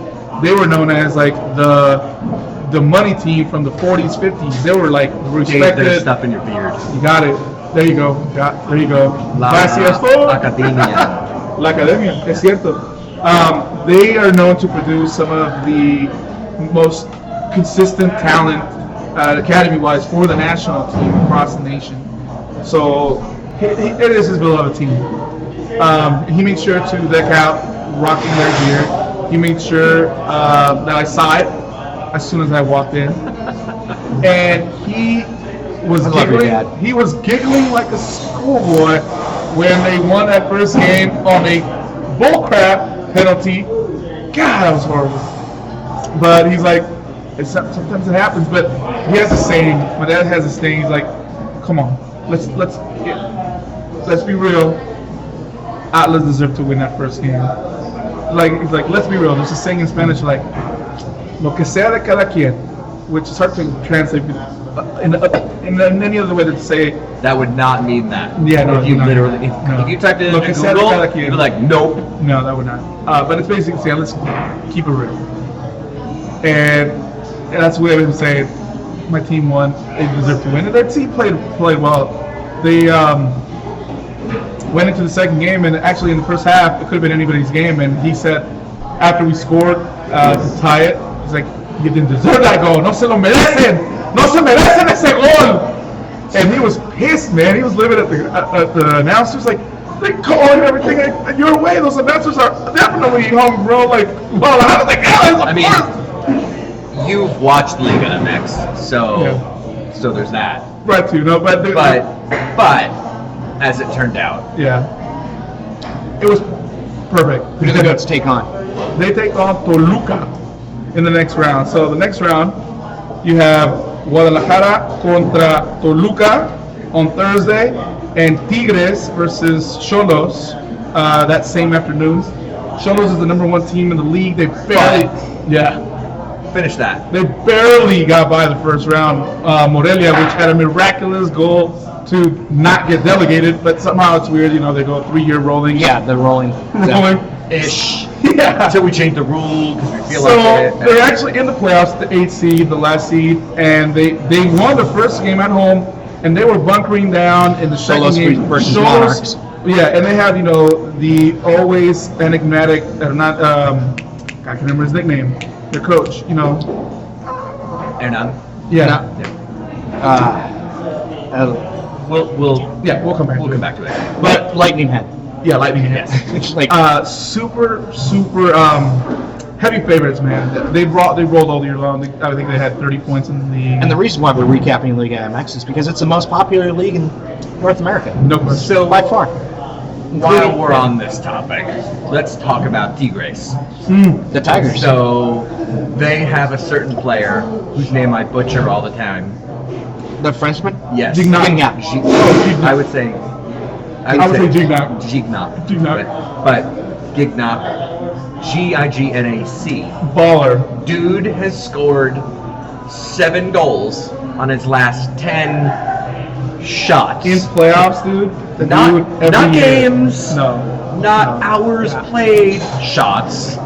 they were known as like the money team from the 40s, 50s. They were like Dave, respected. there's stuff in your beard. You got it. There you go. There you go. La Gracias por Academia. La Academia. Es cierto. They are known to produce some of the most consistent talent academy-wise for the national team across the nation. So it is his beloved team. He made sure to deck out rocking their gear. He made sure that I saw it as soon as I walked in. And he was giggling. He was giggling like a schoolboy when they won that first game on a bullcrap penalty. God, that was horrible. But he's like, sometimes it happens. But he has a saying. My dad has a saying. He's like, come on, let's be real. Atlas deserved to win that first game. He's like, let's be real. There's a saying in Spanish like, lo que sea de cada quien, which is hard to translate in any other way to say. That would not mean that. Yeah, no, if you no, literally, no. if you typed it Lo into que sea de Google, cada you'd quien. be like, nope. No, that would not. But it's basically saying, let's keep it real. And that's what I was saying. My team won. They deserved to win. And their team played well. They went into the second game, and actually in the first half, it could have been anybody's game. And he said, after we scored to tie it, he's like, you didn't deserve that goal. No se lo merecen. No se merecen ese gol. And he was pissed, man. He was living at the announcers, like, they calling everything your way. Those announcers are definitely homegrown. Like, well, how did they get it? I mean, you've watched Liga MX, so there's that. Right, too. No, but as it turned out, yeah, it was perfect. Who do the Goats take on? They take on Toluca in the next round. So the next round, you have Guadalajara contra Toluca on Thursday, and Tigres versus Xolos that same afternoon. Xolos is the number one team in the league. They barely, finish that. They barely got by the first round. Morelia, which had a miraculous goal to not get delegated, but somehow it's weird. You know, they go 3-year rolling. Yeah, the rolling. Ish. Yeah. Until we change the rule because we feel So like they're actually in the playoffs, the 8th seed, the last seed, and they won the first game at home, and they were bunkering down in the second Xolos game versus Xolos- Monarchs. Yeah, and they have the always enigmatic, I can't remember his nickname, their coach. Hernan. Yeah. We'll We'll come back. We'll come back to it. But Lightning Head. Yeah, Lightning. Yes. Like, super heavy favorites, man. They rolled all year long. I think they had 30 points in the league. and the reason why we're recapping Liga MX is because it's the most popular league in North America. No question. So By far. while we're on this topic, let's talk about Tigres. The Tigers. So they have a certain player whose name I butcher all the time. The Frenchman? Yes. Gignac. I would say. I would say Gignac. Gignac. Gignac. But Gignac. Gignac. Baller. Dude has scored 7 goals on his last 10 shots. In playoffs, dude. The dude every Not year. games. No. Not No. hours played. Shots.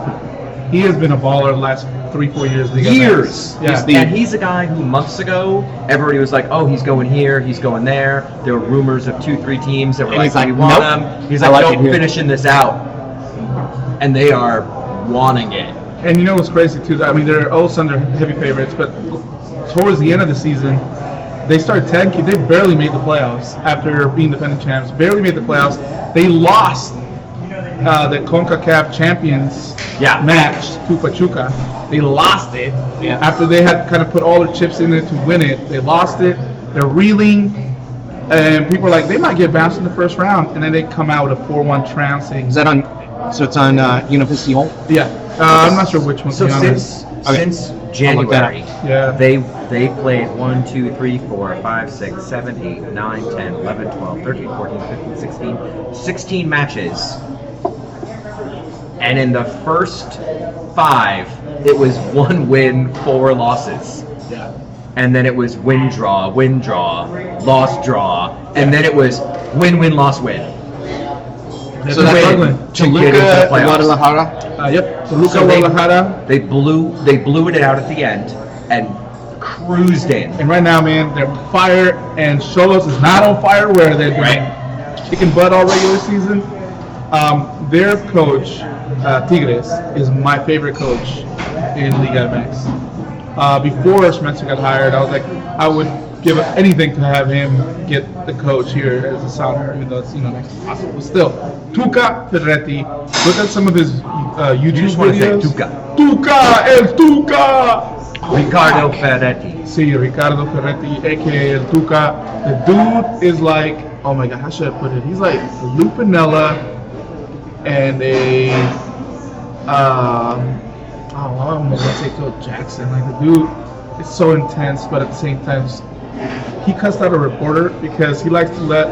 He has been a baller the last 3-4 years. Years. Yeah. And he's a guy who months ago, everybody was like, oh, he's going here, he's going there. There were rumors of 2-3 teams that were And like, he's like, we want nope. him. He's I like, like nope, it here. finishing this out. And they are wanting it. And you know what's crazy too? I mean, they're all under heavy favorites, but towards the end of the season, they started tanking. They barely made the playoffs after being defending champs. Barely made the playoffs. They lost the CONCACAF champions match to Pachuca. They lost it after they had kind of put all their chips in it to win it. They lost it. They're reeling, and people are like, they might get bounced in the first round, and then they come out with a 4-1 trouncing. Is that on? So it's on Univision? Yeah, I'm not sure which one. So since January, they played 1, 2, 3, 4, 5, 6, 7, 8, 9, 10, 11, 12, 13, 14, 15, 16 matches. And in the first 5, it was 1 win, 4 losses. Yeah. And then it was win, draw, loss, draw, and then it was win, win, loss, win. So that's struggling. Toluca, Guadalajara. Yep. Toluca, Guadalajara. They blew it out at the end and cruised in. And right now, man, they're on fire, and Xolos is not on fire where they're doing kicking butt all regular season. Their coach, Tigres, is my favorite coach in Liga MX. Before Spencer got hired, I was like, I would give anything to have him get the coach here as a Sounder, even though it's next to possible. But still, Tuca Ferretti. Look at some of his YouTube videos. Tuca, El Tuca. Ricardo Ferretti. See, Ricardo Ferretti, aka El Tuca. The dude is like, oh my god, how should I put it? He's like Lou Pinella and a I don't know, let's say Phil Jackson. Like the dude is so intense, but at the same time, he cussed out a reporter because he likes to let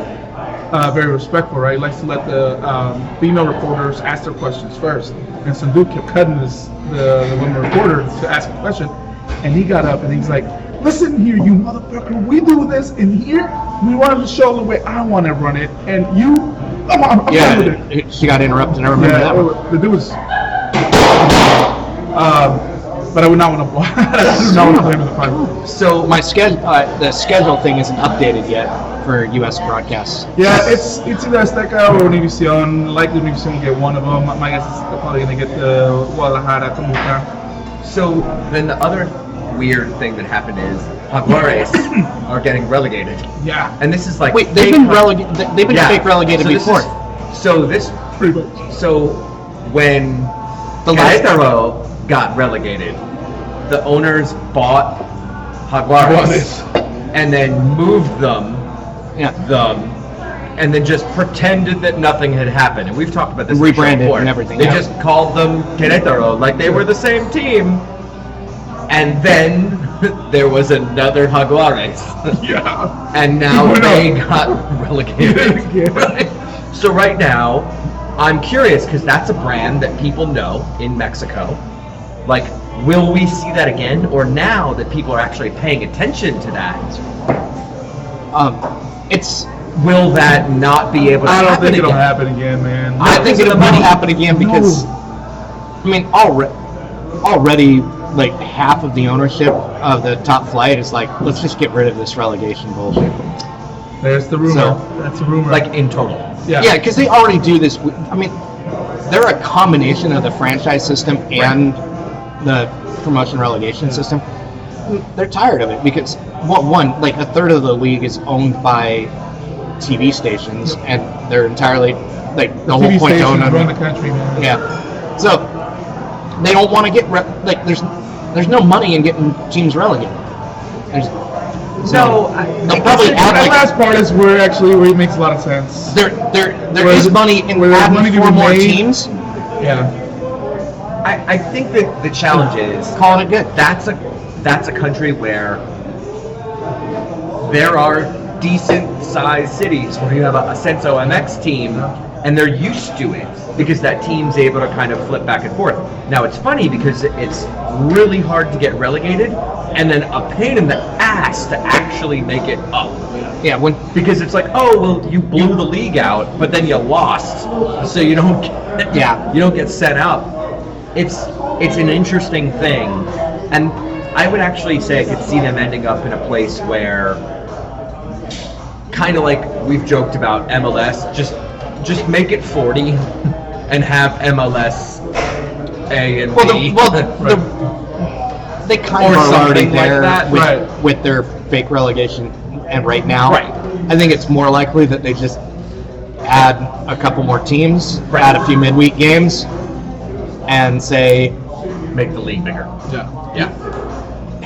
very respectful, right? He likes to let the female reporters ask their questions first. And some dude kept cutting the women reporter to ask a question, and he got up and he's like, "Listen here, you motherfucker. We do this in here. We want to show the way I want to run it, and you." I'm she got interrupted. I remember that one. The dude was. But I would not want to. I do not want to blame him in the final. So my schedule, the schedule thing isn't updated yet for U.S. broadcasts. Yeah, it's either Azteca or Univision. Likely Univision will get one of them. My guess is they're probably going to get the Guadalajara, Toluca. So then the other weird thing that happened is Jaguares are getting relegated. Yeah. And this is like wait, they've been relegated. They've been fake relegated before. So when the Querétaro got relegated, the owners bought Jaguares and then moved them, and then just pretended that nothing had happened. And we've talked about this. Rebranded and everything. They just called them Querétaro, like they were the same team. And then there was another Jaguares. Yeah. And now they got relegated. Right? So right now, I'm curious because that's a brand that people know in Mexico. Like, will we see that again? Or now that people are actually paying attention to that, will that not be able to happen again? I don't think it'll happen again, man. I think it'll happen again because, I mean, already like half of the ownership of the top flight is like, let's just get rid of this relegation bullshit. There's the rumor. That's a rumor. Like in total. Yeah, because they already do this. I mean, they're a combination of the franchise system and the promotion relegation system. They're tired of it because one, like a third of the league is owned by TV stations, and they're entirely like the whole TV point stations owned run the country, man. Yeah, so they don't want to get there's no money in getting teams relegated. They'll probably the last part is where it makes a lot of sense. There is money in adding 4 more teams. Yeah. I think that the challenge is calling it good. That's a country where there are decent sized cities where you have a Ascenso MX team and they're used to it because that team's able to kind of flip back and forth. Now it's funny because it's really hard to get relegated and then a pain in the ass to actually make it up. Yeah, because it's like, oh well, you blew the league out, but then you lost, so you don't get set up. It's an interesting thing, and I would actually say I could see them ending up in a place where, kind of like we've joked about MLS, just make it 40 and have MLS A and B. They kind of are already there with their fake relegation and right now. Right. I think it's more likely that they just add a couple more teams, add a few midweek games, and say, Make the league bigger. Yeah.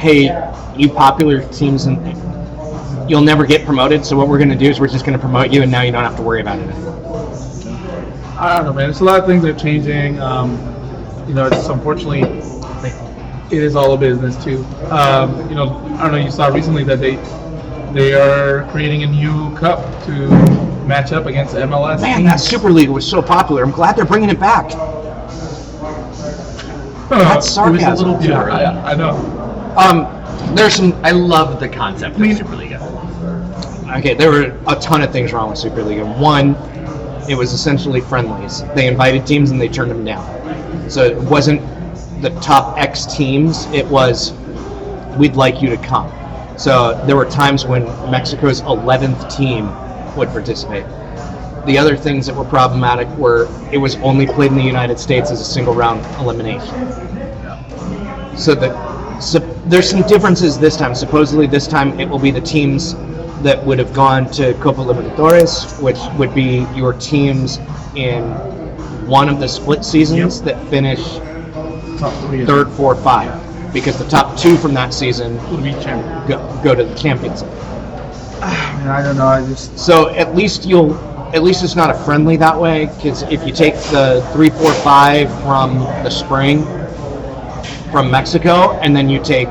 hey, you popular teams, and you'll never get promoted, so what we're going to do is we're just going to promote you, and now you don't have to worry about it anymore. I don't know, man. There's a lot of things that are changing. It's unfortunately, it is all a business too. I don't know. You saw recently that they are creating a new cup to match up against MLS. Man, that Super League was so popular. I'm glad they're bringing it back. That's sarcasm. It was a little too early. I know. There's some. I love the concept of Superliga. Okay, there were a ton of things wrong with Superliga. One, it was essentially friendlies. They invited teams and they turned them down. So it wasn't the top X teams. It was, we'd like you to come. So there were times when Mexico's 11th team would participate. The other things that were problematic were it was only played in the United States as a single round elimination. So there's some differences this time. Supposedly this time it will be the teams that would have gone to Copa Libertadores, which would be your teams in one of the split seasons that finish third, fourth, five. Because the top two from that season go to the Champions League. I don't know. So at least it's not a friendly that way, because if you take the 3, 4, 5 from the spring from Mexico, and then you take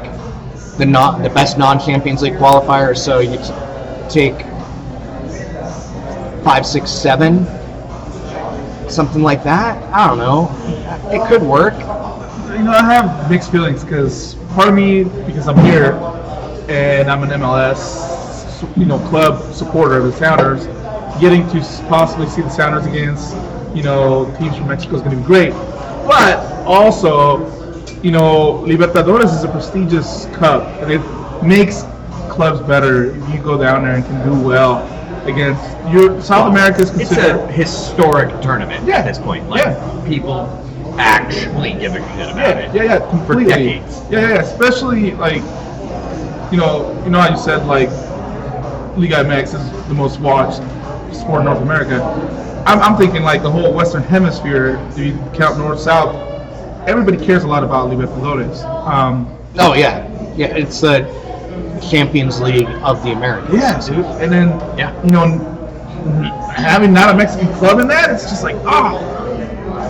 the best non-Champions League qualifiers, so you take 5, 6, 7, something like that. I don't know. It could work. I have mixed feelings because part of me, because I'm here and I'm an MLS, club supporter of the Sounders, getting to possibly see the Sounders against, teams from Mexico is going to be great. But also, Libertadores is a prestigious cup, and it makes clubs better if you go down there and can do well against South America is considered. It's a historic tournament at this point. People actually give a shit about it. Yeah, completely. For decades. Yeah, especially like, how you said like Liga MX is the most watched sport in North America. I'm thinking like the whole Western Hemisphere. Do you count North South? Everybody cares a lot about Libertadores. It's the Champions League of the Americas. Yeah, dude. And then having not a Mexican club in that, it's just like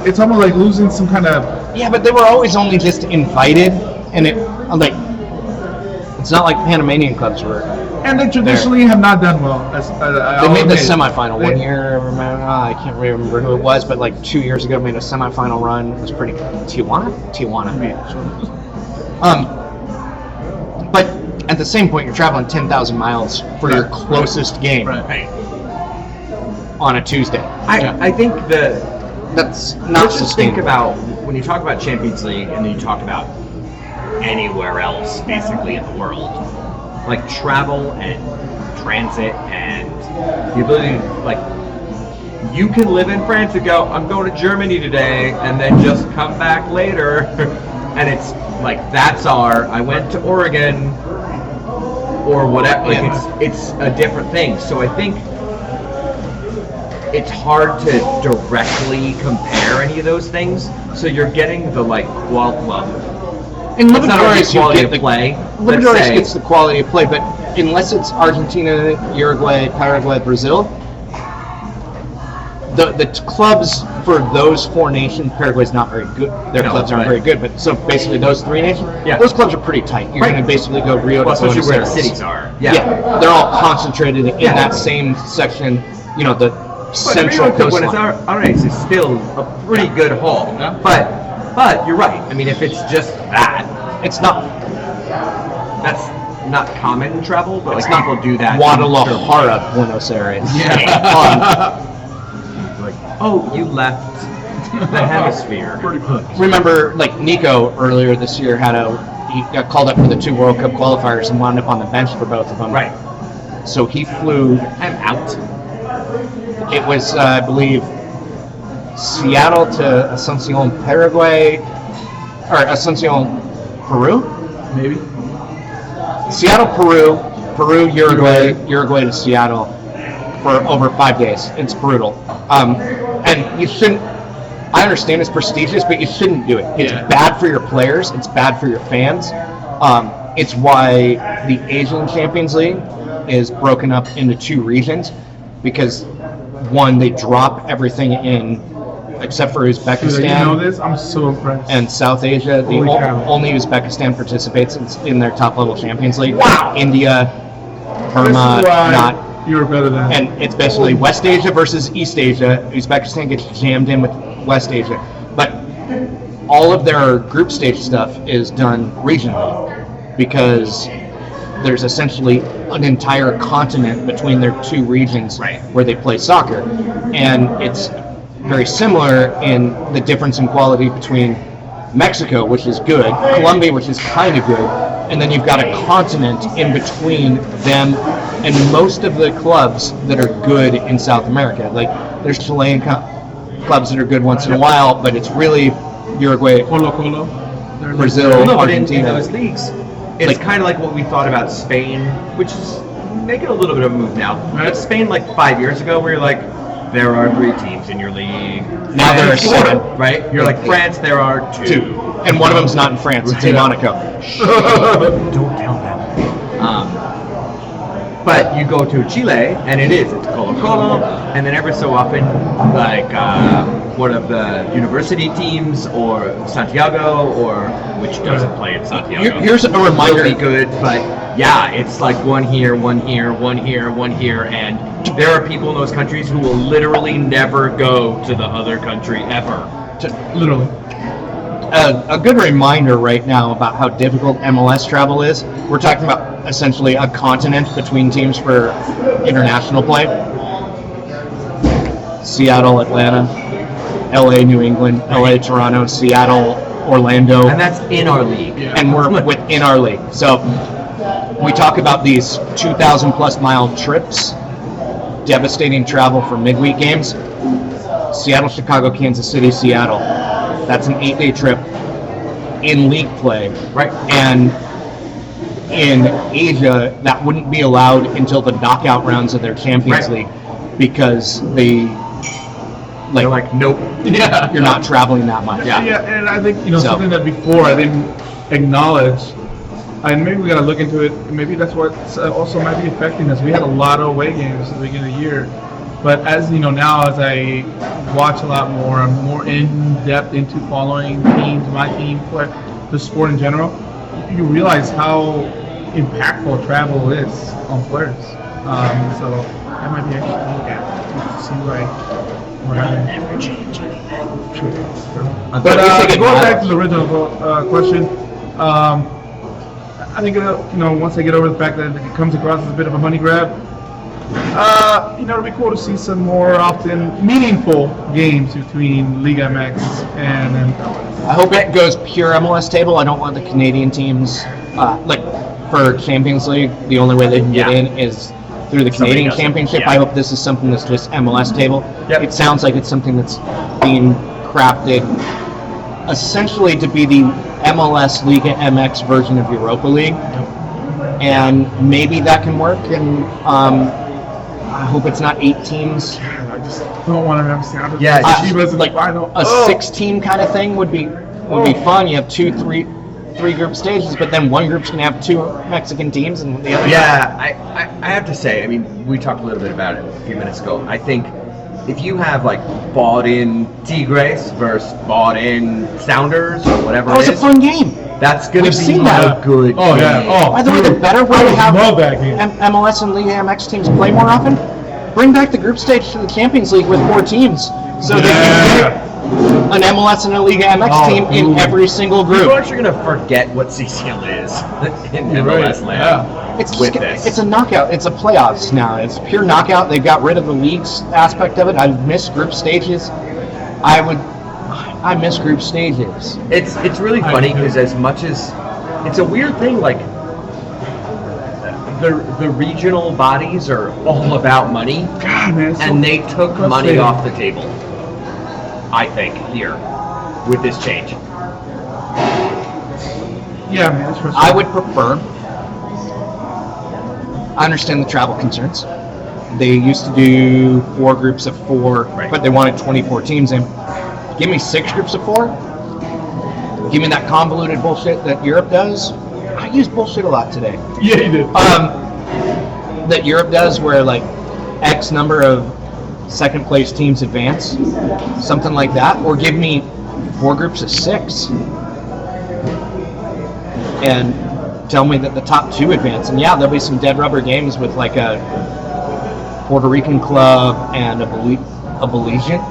it's almost like losing some kind of. Yeah, but they were always only just invited, and it's not like Panamanian clubs were. And they traditionally have not done well. They made the semifinal one year. I can't remember who it was, but like 2 years ago, made a semifinal run. It was pretty good. Tijuana. But at the same point, you're traveling 10,000 miles for your closest game on a Tuesday. I think that's not let's just think sustainable. about when you talk about Champions League and then you talk about anywhere else basically in the world, like travel and transit and the ability to, like, you can live in France and go, I'm going to Germany today, and then just come back later. And it's like, I went to Oregon or whatever. Like, it's a different thing. So I think it's hard to directly compare any of those things. So you're getting the In Libertadores, you quality get of the play. Libertadores gets the quality of play, but unless it's Argentina, Uruguay, Paraguay, Brazil, the clubs for those four nations, Paraguay's not very good. Their clubs aren't very good, but so basically those three nations, those clubs are pretty tight. You're going to basically go Rio to especially Buenos where the Aires. cities are. Yeah, they're all concentrated in that same section. The central coastline. Buenos Aires is still a pretty good haul, but you're right. I mean, if it's just that, it's not. That's not common travel, but It's like not people do that. Guadalajara, Buenos Aires. You left the hemisphere. Remember, like Nico earlier this year he got called up for the 2 World Cup qualifiers and wound up on the bench for both of them. Right. So he flew. I'm out. It was, I believe, Seattle to Asuncion, Paraguay, or Asuncion, Peru? Maybe. Seattle, Peru, Peru, Uruguay to Seattle for over 5 days. It's brutal. And you shouldn't. I understand it's prestigious, but you shouldn't do it. It's bad for your players. It's bad for your fans. It's why the Asian Champions League is broken up into 2 regions, because one, they drop everything in except for Uzbekistan. Dude, you know this? I'm so impressed. And South Asia. Only Uzbekistan participates in their top level Champions League. Wow. India, Burma, not. You're better than. And it's basically West Asia versus East Asia. Uzbekistan gets jammed in with West Asia, but all of their group stage stuff is done regionally, because there's essentially an entire continent between their 2 regions where they play soccer, and it's very similar in the difference in quality between Mexico, which is good, Colombia, which is kind of good, and then you've got a continent in between them and most of the clubs that are good in South America. Like, there's Chilean clubs that are good once in a while, but it's really Uruguay, Brazil, In Argentina. those leagues, it's kind of like what we thought about Spain, which is making a little bit of a move now. But Spain, like 5 years ago, we were like, there are 3 teams in your league. Now there are 7. Right? You're like, France, there are 2. And one of them's not in France, it's in Monaco. Don't tell them. But you go to Chile, and it's Colo-Colo, and then every so often, like one of the university teams, or Santiago, or which doesn't play in Santiago. Here's a reminder. Will be good, but yeah, it's like one here, one here, one here, one here, and there are people in those countries who will literally never go to the other country ever. Literally. A good reminder right now about how difficult MLS travel is. We're talking about essentially a continent between teams for international play. Seattle, Atlanta, LA, New England, LA, Toronto, Seattle, Orlando. And that's in our league. And we're within our league. So we talk about these 2,000 plus mile trips, devastating travel for midweek games. Seattle, Chicago, Kansas City, Seattle. That's an 8-day trip in league play. Right. And in Asia, that wouldn't be allowed until the knockout rounds of their Champions League, because they're like, nope. Yeah. You're not traveling that much. Yeah, and I think, something that before I didn't acknowledge, and maybe we got to look into it. Maybe that's what also might be affecting us. We had a lot of away games at the beginning of the year. But as you know, now as I watch a lot more, I'm more in depth into following teams, my team, the sport in general. You realize how impactful travel is on players. So that might be actually to look at to see we're having. Never change anything. But going back to the original question, I think once I get over the fact that it comes across as a bit of a money grab. It'd be cool to see some more often meaningful games between Liga MX and MLS. I hope it goes pure MLS table. I don't want the Canadian teams, for Champions League, the only way they can get in is through the Canadian Championship. I hope this is something that's just MLS table. Yep. It sounds like it's something that's being crafted essentially to be the MLS Liga MX version of Europa League. And maybe that can work, and I hope it's not 8 teams. I just don't want to have sound. Yeah, like final. A 6-team kind of thing would be fun. You have 3 group stages, but then one group's gonna have 2 Mexican teams, and the other. Yeah, I have to say, I mean, we talked a little bit about it a few minutes ago. I think if you have like bought-in Tigres versus bought-in Sounders or whatever, it was a fun game. That's going to be a good game. By the way, the better way to have MLS and Liga MX teams play more often, bring back the group stage to the Champions League with 4 teams. So they can get an MLS and a Liga MX team in every single group. People are actually going to forget what CCL is in MLS land. Yeah. It's a knockout. It's a playoffs now. It's pure knockout. They've got rid of the leagues aspect of it. I miss group stages. I miss group stages. It's really funny because as much as it's a weird thing, like the regional bodies are all about money, and they took money off the table. I think here with this change. Yeah, man, that's I would prefer. I understand the travel concerns. They used to do 4 groups of 4, but they wanted 24 teams in. Give me 6 groups of 4. Give me that convoluted bullshit that Europe does. I use bullshit a lot today. Yeah, you did. That Europe does, where like X number of second place teams advance, something like that, or give me 4 groups of 6 and tell me that the top 2 advance. And yeah, there'll be some dead rubber games with like a Puerto Rican club and a Belizean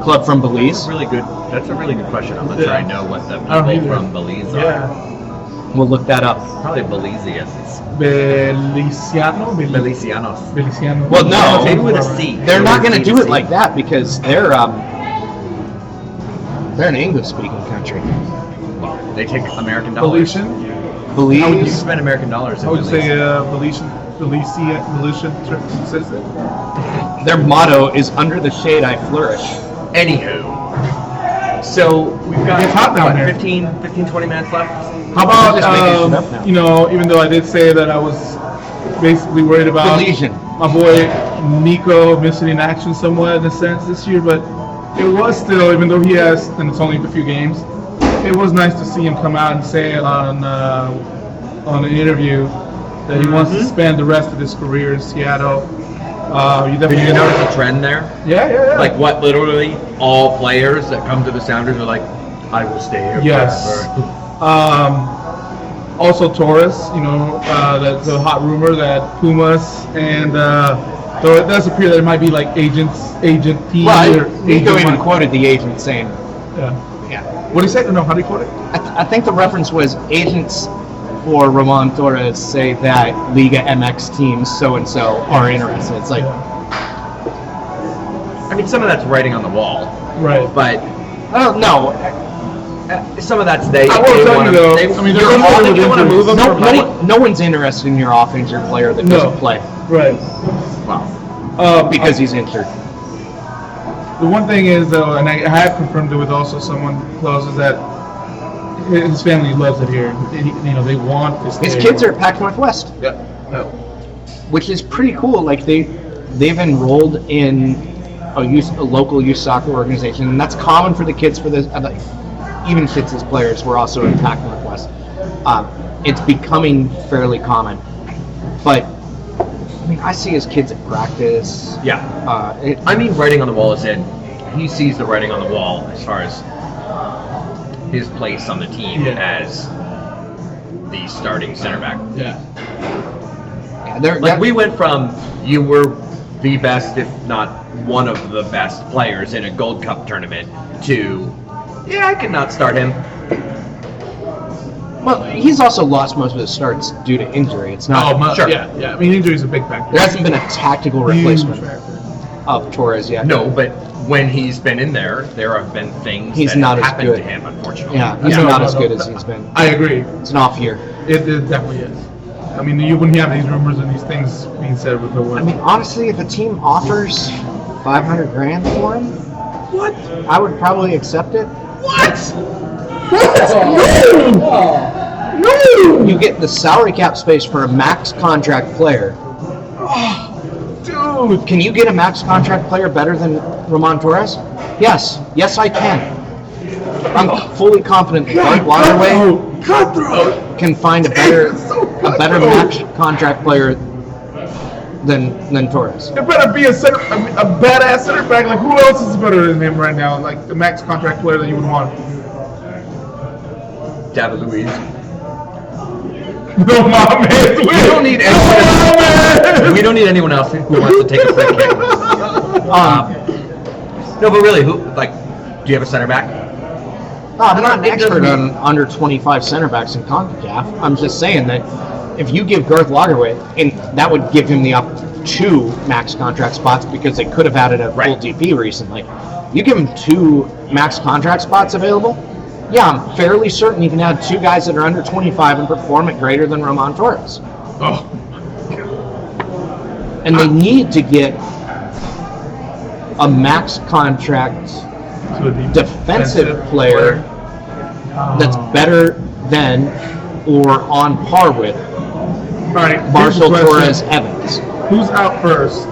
club from Belize. That's a really good question. I'm not sure I know what the people from Belize are. Yeah. We'll look that up. Probably Belizeans. Beliciano? Belicianos. Beliciano. Well, no. Maybe with a C. They're not going to do it like that because they're an English-speaking country. Well, they take American dollars. Belician? Belize. How would you spend American dollars in How would you say Belize? Belician citizen? Their motto is "Under the shade I flourish." Anywho, so we've got It's hot down there. 15, 20 minutes left. How Just making shit up now. about, even though I did say that I was basically worried about Belizean. my boy Nico missing in action somewhat in a sense this year, but it was still, even though he has, and it's only a few games, it was nice to see him come out and say on an interview that he wants to spend the rest of his career in Seattle. You Did you notice a trend there? Yeah. Like what? Literally all players that come to the Sounders are like, "I will stay here Yes. forever." Also Torres, that's a hot rumor that Pumas and so it does appear that it might be like agent P Well, or Nico agent even one. quoted the agent saying, Yeah. "Yeah." What do you say? No, how do you quote it? I think the reference was agents for Ramon Torres say that Liga MX teams so and so are interested. It's like, I mean, some of that's writing on the wall, Right. but I don't know. some of that's they. I will they tell wanna- you though, they- I mean, you're there's all nothing you want to with move them for money. No one's interested in your off-injured player that doesn't play Right. Wow. because he's injured. The one thing is though, and I have confirmed it with also someone close, is that his family loves it here. They want to stay. His kids are at Pac Northwest, Yeah. which is pretty cool. Like they've enrolled in a local youth soccer organization, and that's common for the kids for this. Even Fitz's players were also in Pac Northwest. It's becoming fairly common, but I mean, I see his kids at practice. Yeah. I mean, writing on the wall is in. He sees the writing on the wall as far as his place on the team as the starting center back. Yeah. Like we went from you were the best, if not one of the best players in a Gold Cup tournament to I could not start him. Well, he's also lost most of his starts due to injury. It's not. Sure. Yeah. I mean, injury is a big factor. There hasn't been a tactical replacement of Torres yet. No, but when he's been in there have been things He's that not have as happened good. to him, unfortunately. Yeah, he's not as good as he's been. I agree. It's an off year. It definitely is. I mean, you wouldn't have these rumors and these things being said with the word. I mean, honestly, if a team offers $500,000 for him, what? I would probably accept it. What? No! You get the salary cap space for a max contract player. Dude! Can you get a max contract player better than Ramon Torres? Yes. Yes, I can. I'm fully confident that Blake Waterway Cutthroat! can find a better max contract player than Torres. It better be a badass center back. Like, who else is better than him right now? Like, the max contract player that you would want. David Luiz. No, my man. We don't need anyone. We don't need anyone else who wants to take a free kick. No, but really, do you have a center back? I'm not an expert on under 25 center backs in CONCACAF. I'm just saying that if you give Garth Lagerwit, and that would give him the 2 max contract spots because they could have added a full DP recently. You give him 2 max contract spots available, I'm fairly certain you can add 2 guys that are under 25 and perform at greater than Ramon Torres. Oh. And they need to get a max contract defensive player that's better than or on par with All right, here's Marshall, the question. Torres, Evans. Who's out first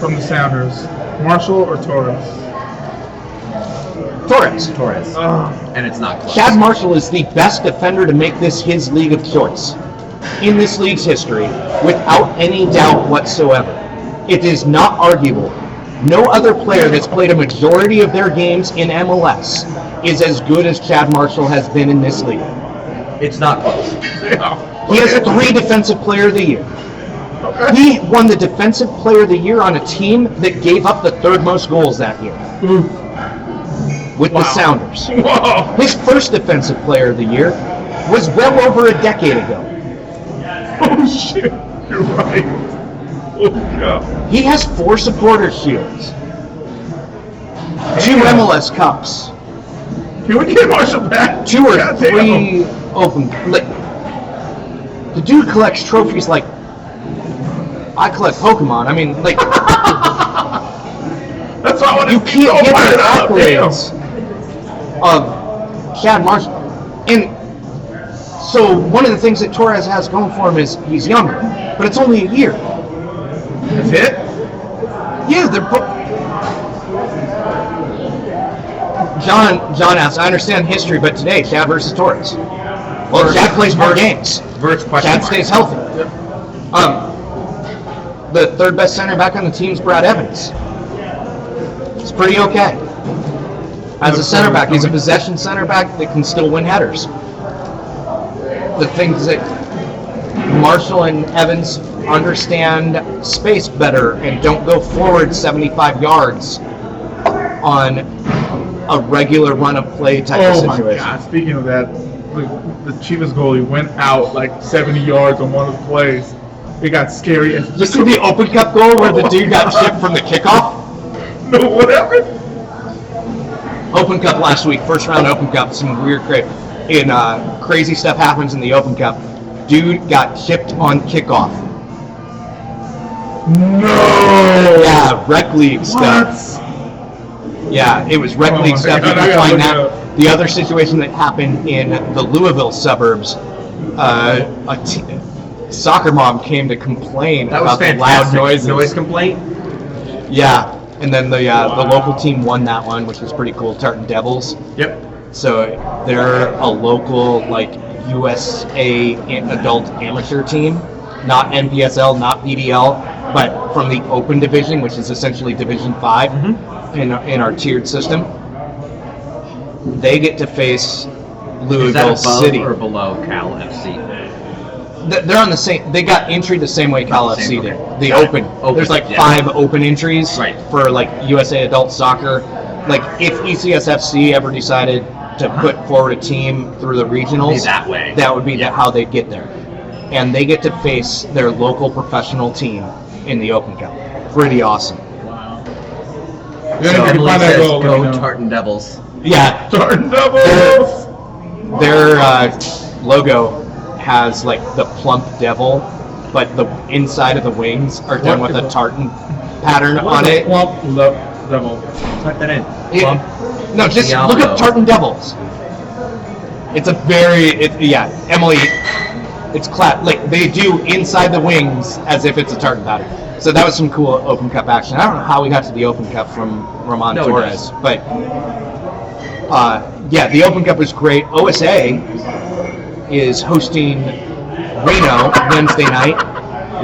from the Sounders? Marshall or Torres? Torres. And it's not close. Chad Marshall is the best defender to make this his league of choice in this league's history, without any doubt whatsoever. It is not arguable. No other player that's played a majority of their games in MLS is as good as Chad Marshall has been in this league. It's not close. He has 3 Defensive Player of the Year. He won the Defensive Player of the Year on a team that gave up the 3rd most goals that year. With the Sounders. Whoa. His first Defensive Player of the Year was well over a decade ago. Oh shit! You're right. Oh god. He has 4 supporter shields, 2 MLS Cups, Can we get Marshall back? 2 or God damn. 3 open. Like, the dude collects trophies like I collect Pokemon. I mean, like, That's why I want you to can't get fired the up. Damn. accolades of Chad Marshall. And so one of the things that Torres has going for him is he's younger, but it's only a year. That's it? Yeah, they're John asks, I understand history, but today, Chad versus Torres. Well, Chad plays more games. Chad stays healthy. The 3rd best center back on the team is Brad Evans. It's pretty okay. As a center back, he's a possession center back that can still win headers. The things that Marshall and Evans understand space better and don't go forward 75 yards on a regular run of play type of Oh my situation. god! Speaking of that, the Chivas goalie went out like 70 yards on one of the plays. It got scary. And You see the Open Cup goal where the dude got shipped from the kickoff? No, whatever. Open Cup last week, first round Open Cup, some weird crazy stuff happens in the Open Cup. Dude got chipped on kickoff. No. Yeah, rec league stuff. Yeah, it was rec league stuff. You can find that. The other situation that happened in the Louisville suburbs, soccer mom came to complain That was about the fantastic. loud noises. Noise complaint? Yeah, and then the local team won that one, which was pretty cool. Tartan Devils. Yep. So they're a local like USA adult amateur team, not NPSL, not PDL, but from the Open Division, which is essentially Division 5 in our tiered system. They get to face Is that Louisville above City. or below Cal FC? They're on the same. They got entry the same way Cal The same, FC did. okay. The Got it. open. Open, There's like yeah. 5 open entries Right. for like USA adult soccer. Like if ECSFC ever decided to put forward a team through the regionals, Be that way. that would be how they'd get there. And they get to face their local professional team in the Open Cup. Pretty awesome. Then So if you Emily find that says, goal, go let me know. Tartan Devils. Yeah, Tartan Devils. their logo has like the plump devil, but the inside of the wings are done with a tartan pattern on it. Plump Devil. Type that in. It- Plump. No, just Diablo. look up Tartan Devils. It's a Emily, it's like they do inside the wings as if it's a tartan pattern. So that was some cool Open Cup action. I don't know how we got to the Open Cup from Roman No, Torres, but yeah, the Open Cup was great. OSA is hosting Reno Wednesday night.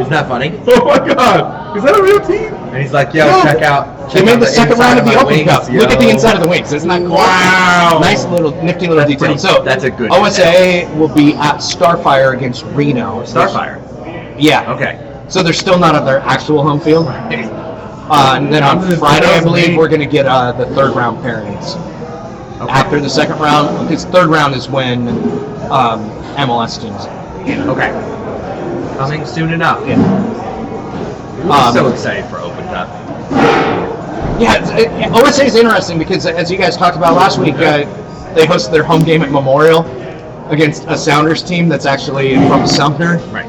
Isn't that funny? Oh my god! Is that a real team? And he's like, yo, No. check out. They check made out the second inside round of the my Open wings, Cup. yo. Look at the inside of the wings. Isn't that cool? Wow. Nice little, nifty little That's detail. pretty- So that's a good OSA will be at Starfire against Reno. Starfire. Yeah. Okay. So they're still not on their actual home field. And then on Friday, I believe, we're going to get the 3rd round pairings. Okay. After the 2nd round, because 3rd round is when MLS teams. Okay. Coming soon enough. Yeah. I'm so excited for Open Cup. Yeah, OSA is interesting because, as you guys talked about last week, they hosted their home game at Memorial against a Sounders team that's actually from Sumter. Right.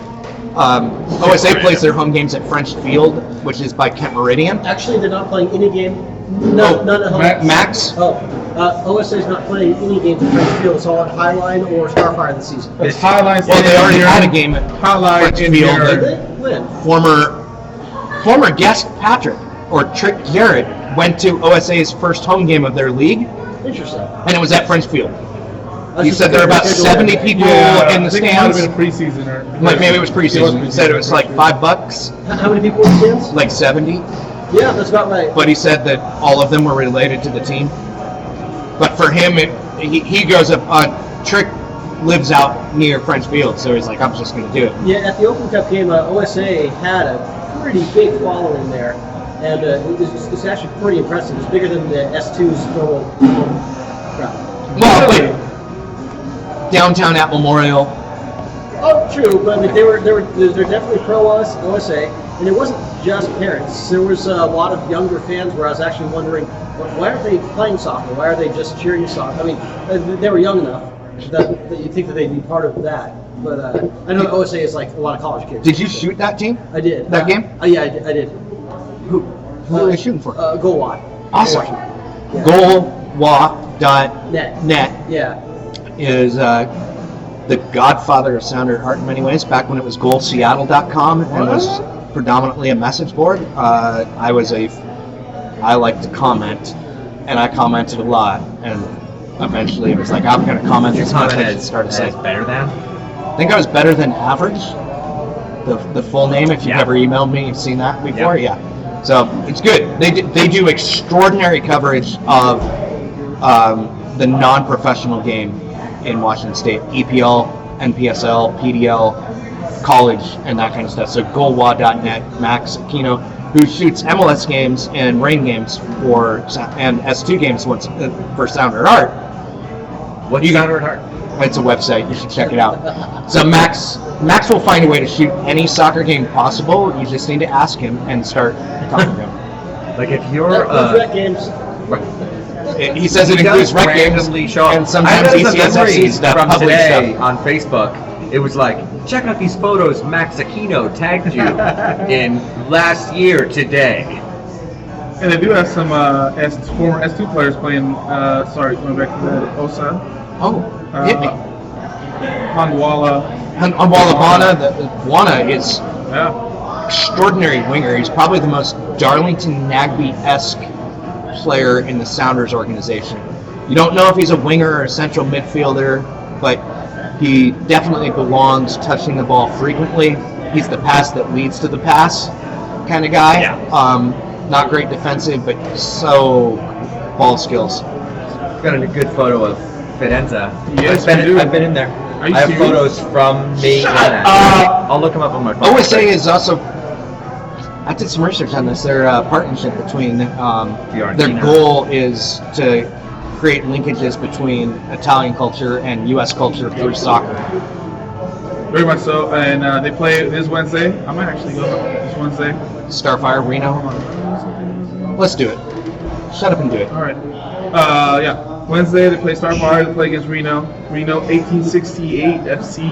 OSA plays their home games at French Field, which is by Kent Meridian. Actually, they're not playing any game None at home. Max? OSA is not playing any games at French Field. It's all at Highline or Starfire this season. It's Highline. Well, they already had a game at Highline French in Field. here. Did they? When? Former guest Patrick, or Trick Garrett, went to OSA's first home game of their league, Interesting. and it was at French Field. That's He just said there were about schedule. 70 people in the I think stands. it might have been preseason or Like maybe it was preseason. He said it was like $5, How many people in the stands? like 70. Yeah, that's about right. But he said that all of them were related to the team. But for him, he goes up. Trick lives out near French Field, so he's like, I'm just going to do it. Yeah, at the Open Cup game, OSA had a pretty big following there, and it's actually pretty impressive. It's bigger than the S2's normal crowd. Well, but downtown at Memorial. Oh, true, but I mean, they're definitely pro OSA, and it wasn't just parents. There was a lot of younger fans where I was actually wondering, why aren't they playing soccer? Why are they just cheering soccer? I mean, they were young enough that you'd think that they'd be part of that. But I know OSA is like a lot of college kids. Did you shoot that team? I did. That game? Yeah, I did. Who were they shooting for? Goal Watt. Awesome. Yeah. Goalwa.net Yeah. is the godfather of Sounder Art in many ways. Back when it was goalseattle.com and was predominantly a message board, I like to comment, and I commented a lot, and eventually it was like, I'm going to comment as much as I started saying. Better than? I think I was better than average. The full name, if you've ever emailed me, you've seen that before, yeah. So it's good. They do extraordinary coverage of the non-professional game in Washington State, EPL, NPSL, PDL, college, and that kind of stuff. So goalwa.net, Max Aquino, who shoots MLS games and rain games and S2 games for Sounder Art. What's Sounder Art? It's a website. You should check it out. So Max will find a way to shoot any soccer game possible. You just need to ask him and start talking to him. Like if you're Rec games. He says it includes rec games and sometimes ECSFC stuff, from public today stuff. on Facebook. It was like, check out these photos. Max Aquino tagged you in last year today. And they do have some former S2 players playing. Going back to the OSA. Oh, hit me. Handwala. Wana is Yeah. extraordinary winger. He's probably the most Darlington Nagbe-esque player in the Sounders organization. You don't know if he's a winger or a central midfielder, but he definitely belongs touching the ball frequently. He's the pass that leads to the pass kind of guy. Yeah. Not great defensive, but so ball skills. Got a good photo of Fidenza. Yes, I've we do. been in there. Are you I have serious? photos from me. I'll look them up on my phone. OSA is also. I did some research on this. Their partnership between their goal is to create linkages between Italian culture and U.S. culture through soccer. Very much so. And they play this Wednesday. I might actually go this Wednesday. Starfire Reno. Let's do it. Shut up and do it. All right. Wednesday they play Starfire. They play against Reno. Reno 1868 FC.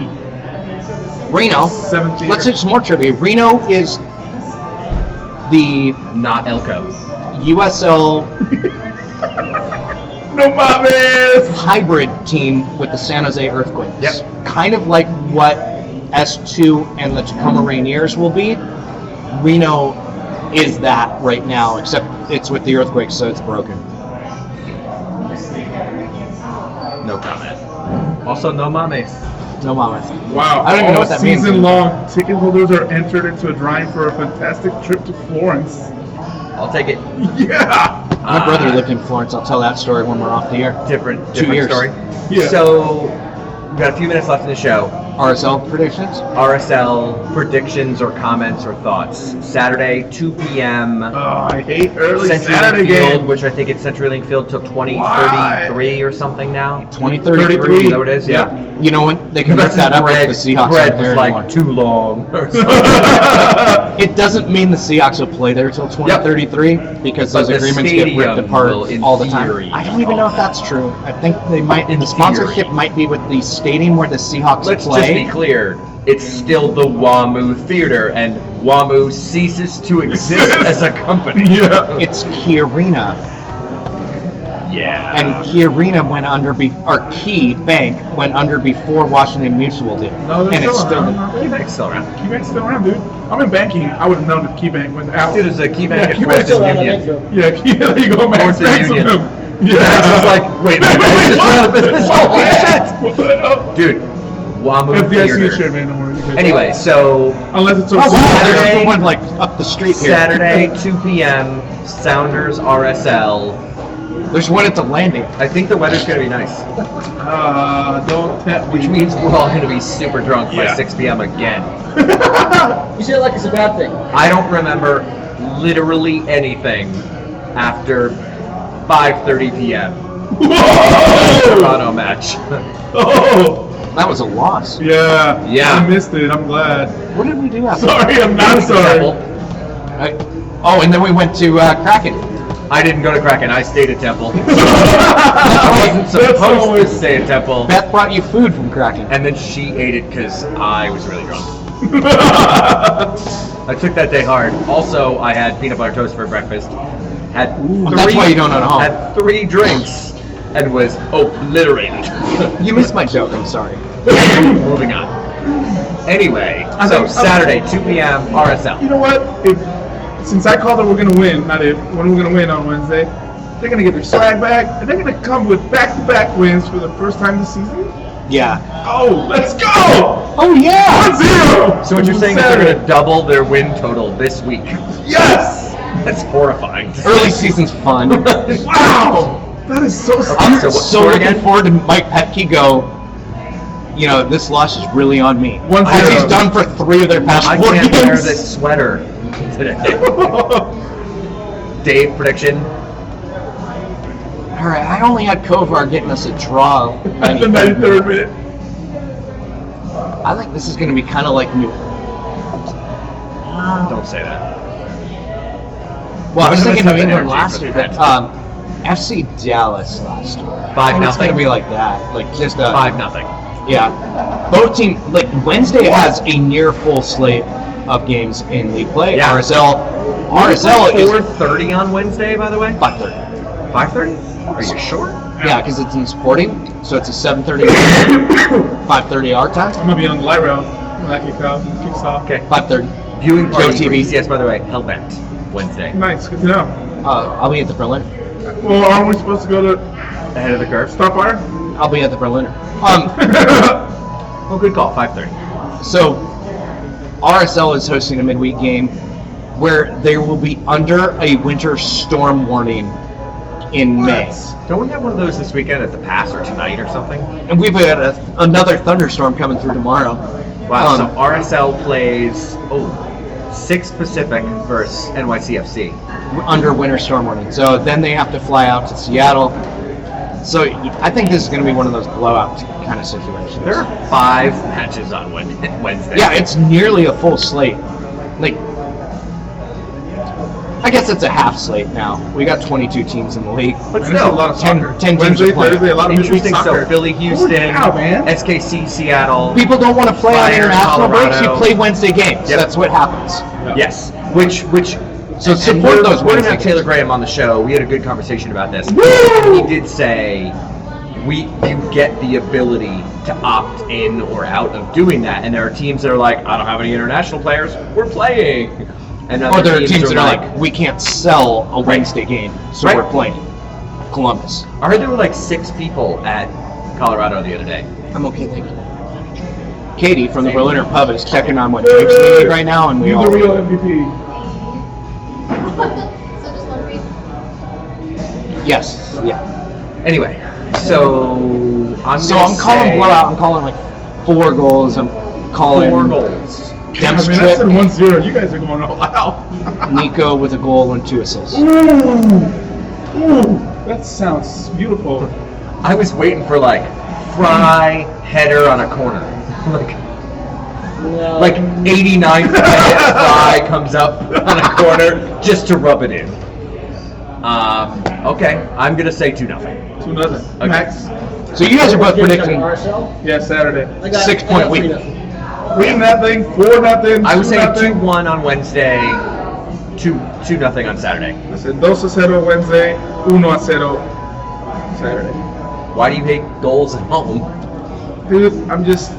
Reno. 17th. Let's do some more trivia. Reno is the Not Elko. USL No mames! hybrid team with the San Jose Earthquakes. Yep. Kind of like what S2 and the Tacoma Rainiers will be. Reno is that right now, except it's with the Earthquakes, so it's broken. No comment. Also, no mames. No mames. Wow. I don't even know what that means. Season long, ticket holders are entered into a drawing for a fantastic trip to Florence. I'll take it. Yeah! My brother lived in Florence. I'll tell that story when we're off the air. Different 2 years. story. Yeah. So, we've got a few minutes left in the show. RSL predictions? RSL predictions or comments or thoughts. Saturday, 2 p.m. I hate early CenturyLink Saturday Field, game. which I think it's CenturyLink Field till 2033 Why? or something now. 2033. Is that what it is? Yeah. You know what? They can mix that up with the Seahawks Bread aren't there was like anymore. too long. Or It doesn't mean the Seahawks will play there till 2033 because But those the agreements get ripped stadium apart will, in all the time. theory. I don't even know if that's true. I think they might. In The sponsorship theory. might be with the stadium where the Seahawks Let's play. just be clear. It's still the WAMU Theater, and WAMU ceases to exist as a company. Yeah. It's Key Arena. Yeah. And Key Arena went under, or Key Bank went under before Washington Mutual did. No, they're and it's still still. around. KeyBank's still around. KeyBank's still around, dude. I'm in banking. I would have known if KeyBank went out. Dude, there's a KeyBank Yeah, at KeyBank's Western still around, I Union. think so. Yeah, there you go, man. North of Thanks, Union. man. Yeah, it's just like, wait, what? dude, WAMU FDIC Theater. insured, man. Don't worry. Okay. Anyway, so Unless it's Oh, a there's Saturday- the one like up the street here. Saturday, 2 p.m., Sounders RSL. There's one at the landing. I think the weather's going to be nice, don't tempt me. which means we're all going to be super drunk by Yeah. 6 p.m. again. You say it like it's a bad thing. I don't remember literally anything after 5:30 p.m. Whoa! Toronto match. Oh! That was a loss. Yeah. Yeah. I missed it. I'm glad. What did we do after? Sorry, I'm not sorry. Temple. Oh, and then we went to Kraken. I didn't go to Kraken. I stayed at Temple. I wasn't That's supposed to always- stay at Temple. Beth brought you food from Kraken. And then she ate it because I was really drunk. I took that day hard. Also, I had peanut butter toast for breakfast. Had That's why you don't own a home. Had 3 drinks and was obliterated. You missed my joke. I'm sorry. Moving on. Anyway, so Saturday, 2 p.m. RSL. You know what? Since I called that we're gonna win, not if, when we're gonna win on Wednesday, they're gonna get their swag back, and they're gonna come with back-to-back wins for the first time this season. Yeah. Oh, let's go! Oh yeah. 1-0! So what you're saying is they're going to double their win total this week? Yes! That's horrifying. Early season's fun. Wow! That is so I'm So what so score looking again? forward to Mike Petke go. You know, this loss is really on me. 1-0. As he's done for 3 of their past I 4 can't games. wear this sweater today. Dave, prediction? All right, I only had Kovar getting us a draw. At the 93rd minute. I think this is going to be kind of like New. Don't say that. Well, I was What thinking about New the England energy last for year, that? but FC Dallas last year. 5-0. It's going to be like that, like just a 5-0. Yeah, both teams. Like Wednesday has a near full slate of games in league play. Yeah. RSL is 4:30 on Wednesday, by the way. 5:30. 5:30? Are you sure? Yeah, because it's in Sporting, so it's a 7:30, 5:30 our time. I'm gonna be on the light rail when that kicks off. Okay. 5:30. Viewing party Joe for TV. ECS, by the way, Hellbent Wednesday. Nice, good to know. I'll be at the Berliner. Well, aren't we supposed to go to Ahead of the curve. Starfire? I'll be at the Berliner. Oh, good call. 5:30. So RSL is hosting a midweek game where they will be under a winter storm warning in May. Don't we have one of those this weekend at the Pass or tonight or something? And we've got another thunderstorm coming through tomorrow. Wow. So RSL plays 6 Pacific versus NYCFC. Under winter storm warning. So then they have to fly out to Seattle. So I think this is going to be one of those blowout kind of situations. There are 5 matches on Wednesday. Yeah, it's nearly a full slate. Like, I guess it's a half slate now. We got 22 teams in the league. But Man, there's still, a lot of 10 soccer. teams Wednesday, are playing. Thursday, a lot of midweek interesting. soccer. So Philly, Houston, Holy cow, man. SKC, Seattle. People don't want to play on Flyers, international breaks. You Colorado. play Wednesday games. Yep. That's what happens. Yes. Which. So and support we're those gonna Wednesday have Taylor games. Graham on the show. We had a good conversation about this. Woo! He did say you get the ability to opt in or out of doing that, and there are teams that are like, I don't have any international players. We're playing. And Or other there are teams that are like, we can't sell a Wednesday game, so Right. we're playing Columbus. I heard there were like 6 people at Colorado the other day. I'm okay, thank you. Katie from the Berliner Pub is checking on what drinks we need right now, and we You're all. the real MVP. So just one reason. Yes. Yeah. Anyway, so I'm calling blowout. I'm calling like 4 goals. I'm calling 4 goals. I Dems mean, I trip, said 1-0. You guys are going all out. Nico with a goal and 2 assists. Ooh, that sounds beautiful. I was waiting for like Fry header on a corner. Like 89th minute Fry comes up on a corner just to rub it in. Okay, I'm gonna say 2-0. 2-0. Okay. Max? So you guys are both Game's predicting on RSL? Yeah, Saturday. I got- 6 I point got week. 3-0. 3-0, 4-0. I would say 2-0. 2-1 on Wednesday, 2-0 on Saturday. I said 2-0 Wednesday, 1-0 Saturday. Why do you hate goals at home? Dude, I'm just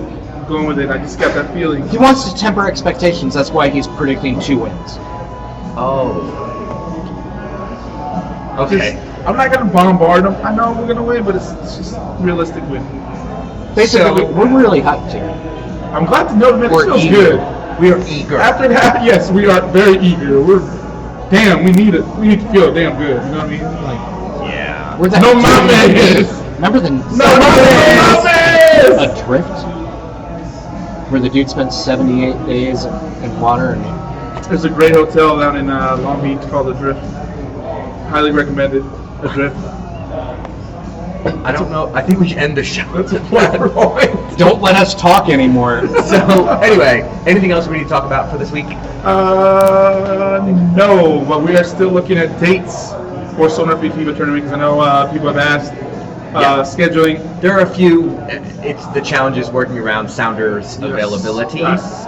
going with it. I just got that feeling. He wants to temper expectations. That's why he's predicting 2 wins. Oh. Okay. I'm not going to bombard them. I know we're going to win, but it's just realistic win. Basically, So- we're really hyped here. I'm glad to know that it We're feels eager. good. We are eager. After that, yes, we are very eager. We need it. We need to feel damn good. You know what I mean? Like, Yeah. We're that no dude- mames. Remember the No mames. Adrift? Where the dude spent 78 days in water and There's a great hotel down in Long Beach called Adrift. Highly recommended. Adrift. I don't know. I think we should end the show. That's a point. don't let us talk anymore. So, anyway, anything else we need to talk about for this week? No, but we are still looking at dates for SonarFeed FIBA tournament because I know people have asked scheduling. There are a few. It's the challenges working around Sounders availability. Yes.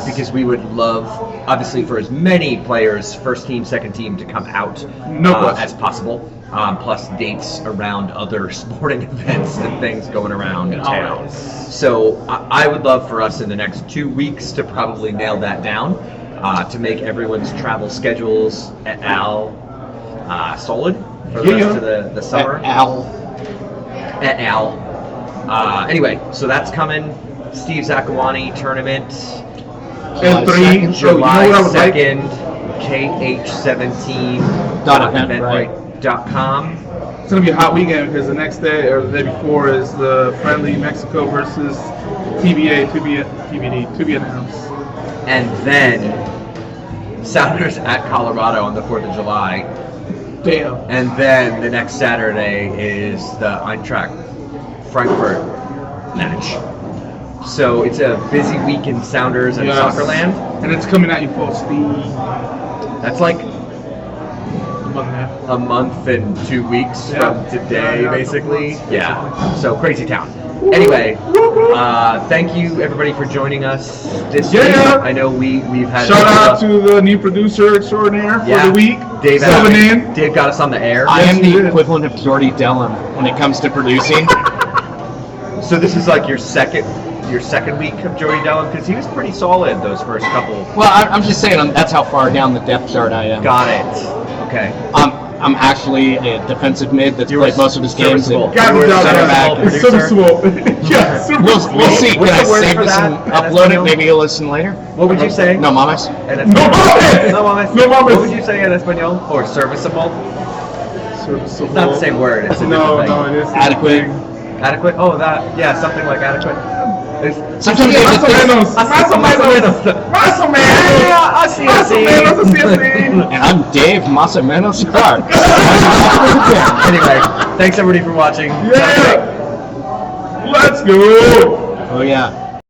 Because we would love, obviously, for as many players, first team, second team, to come out No question. as possible. Plus dates around other sporting events and things going around town. So I would love for us in the next 2 weeks to probably nail that down, to make everyone's travel schedules solid for the rest of the summer. Anyway, so that's coming. Steve Zakawani tournament. And 3, so you know July what I would like? 2nd, KH17 .eventbrite.com. It's going to be a hot weekend because the next day or the day before is the friendly Mexico versus TBA, TBD, to be announced. And then Sounders at Colorado on the 4th of July. Damn. And then the next Saturday is the Eintracht Frankfurt match. So it's a busy week in Sounders and Yes. Soccerland. And it's coming at you full speed. That's like A month and a half. a month and 2 weeks Yeah. from today, Yeah, basically. couple months, Yeah. So crazy town. Anyway, thank you everybody for joining us this Yeah. week. I know we've had Shout out to the new producer extraordinaire for the week. Dave. Subbing in. Dave got us on the air. I am Yes, he the did. equivalent of Jordy Dellum when it comes to producing. So this is like your second week of Joey Dellum, because he was pretty solid those first couple. Well, I'm just saying that's how far down the depth chart I am. Got it. Okay. I'm actually a defensive mid that's You played were most of his games. serviceable. And God, You were good job, center guys. back It's producer. serviceable. Yeah, serviceable. We'll see. Can What's I the word save for this that and in upload it? Espanol? Maybe you'll listen later. What would you say? No mames. En No mames! No mames. No mames. What would you say in Espanol? Or serviceable? Serviceable. It's not the same word. It's a No, different no, thing. it is. Adequate. Adequate? Oh, that. Yeah, something like adequate. Sometimes Más I o just think, menos. Más o menos. Más o menos. Así, Más o así. menos, así, así. and I'm Dave Masamenos Clark. Anyway, thanks everybody for watching. Yeah. Let's go. Oh yeah.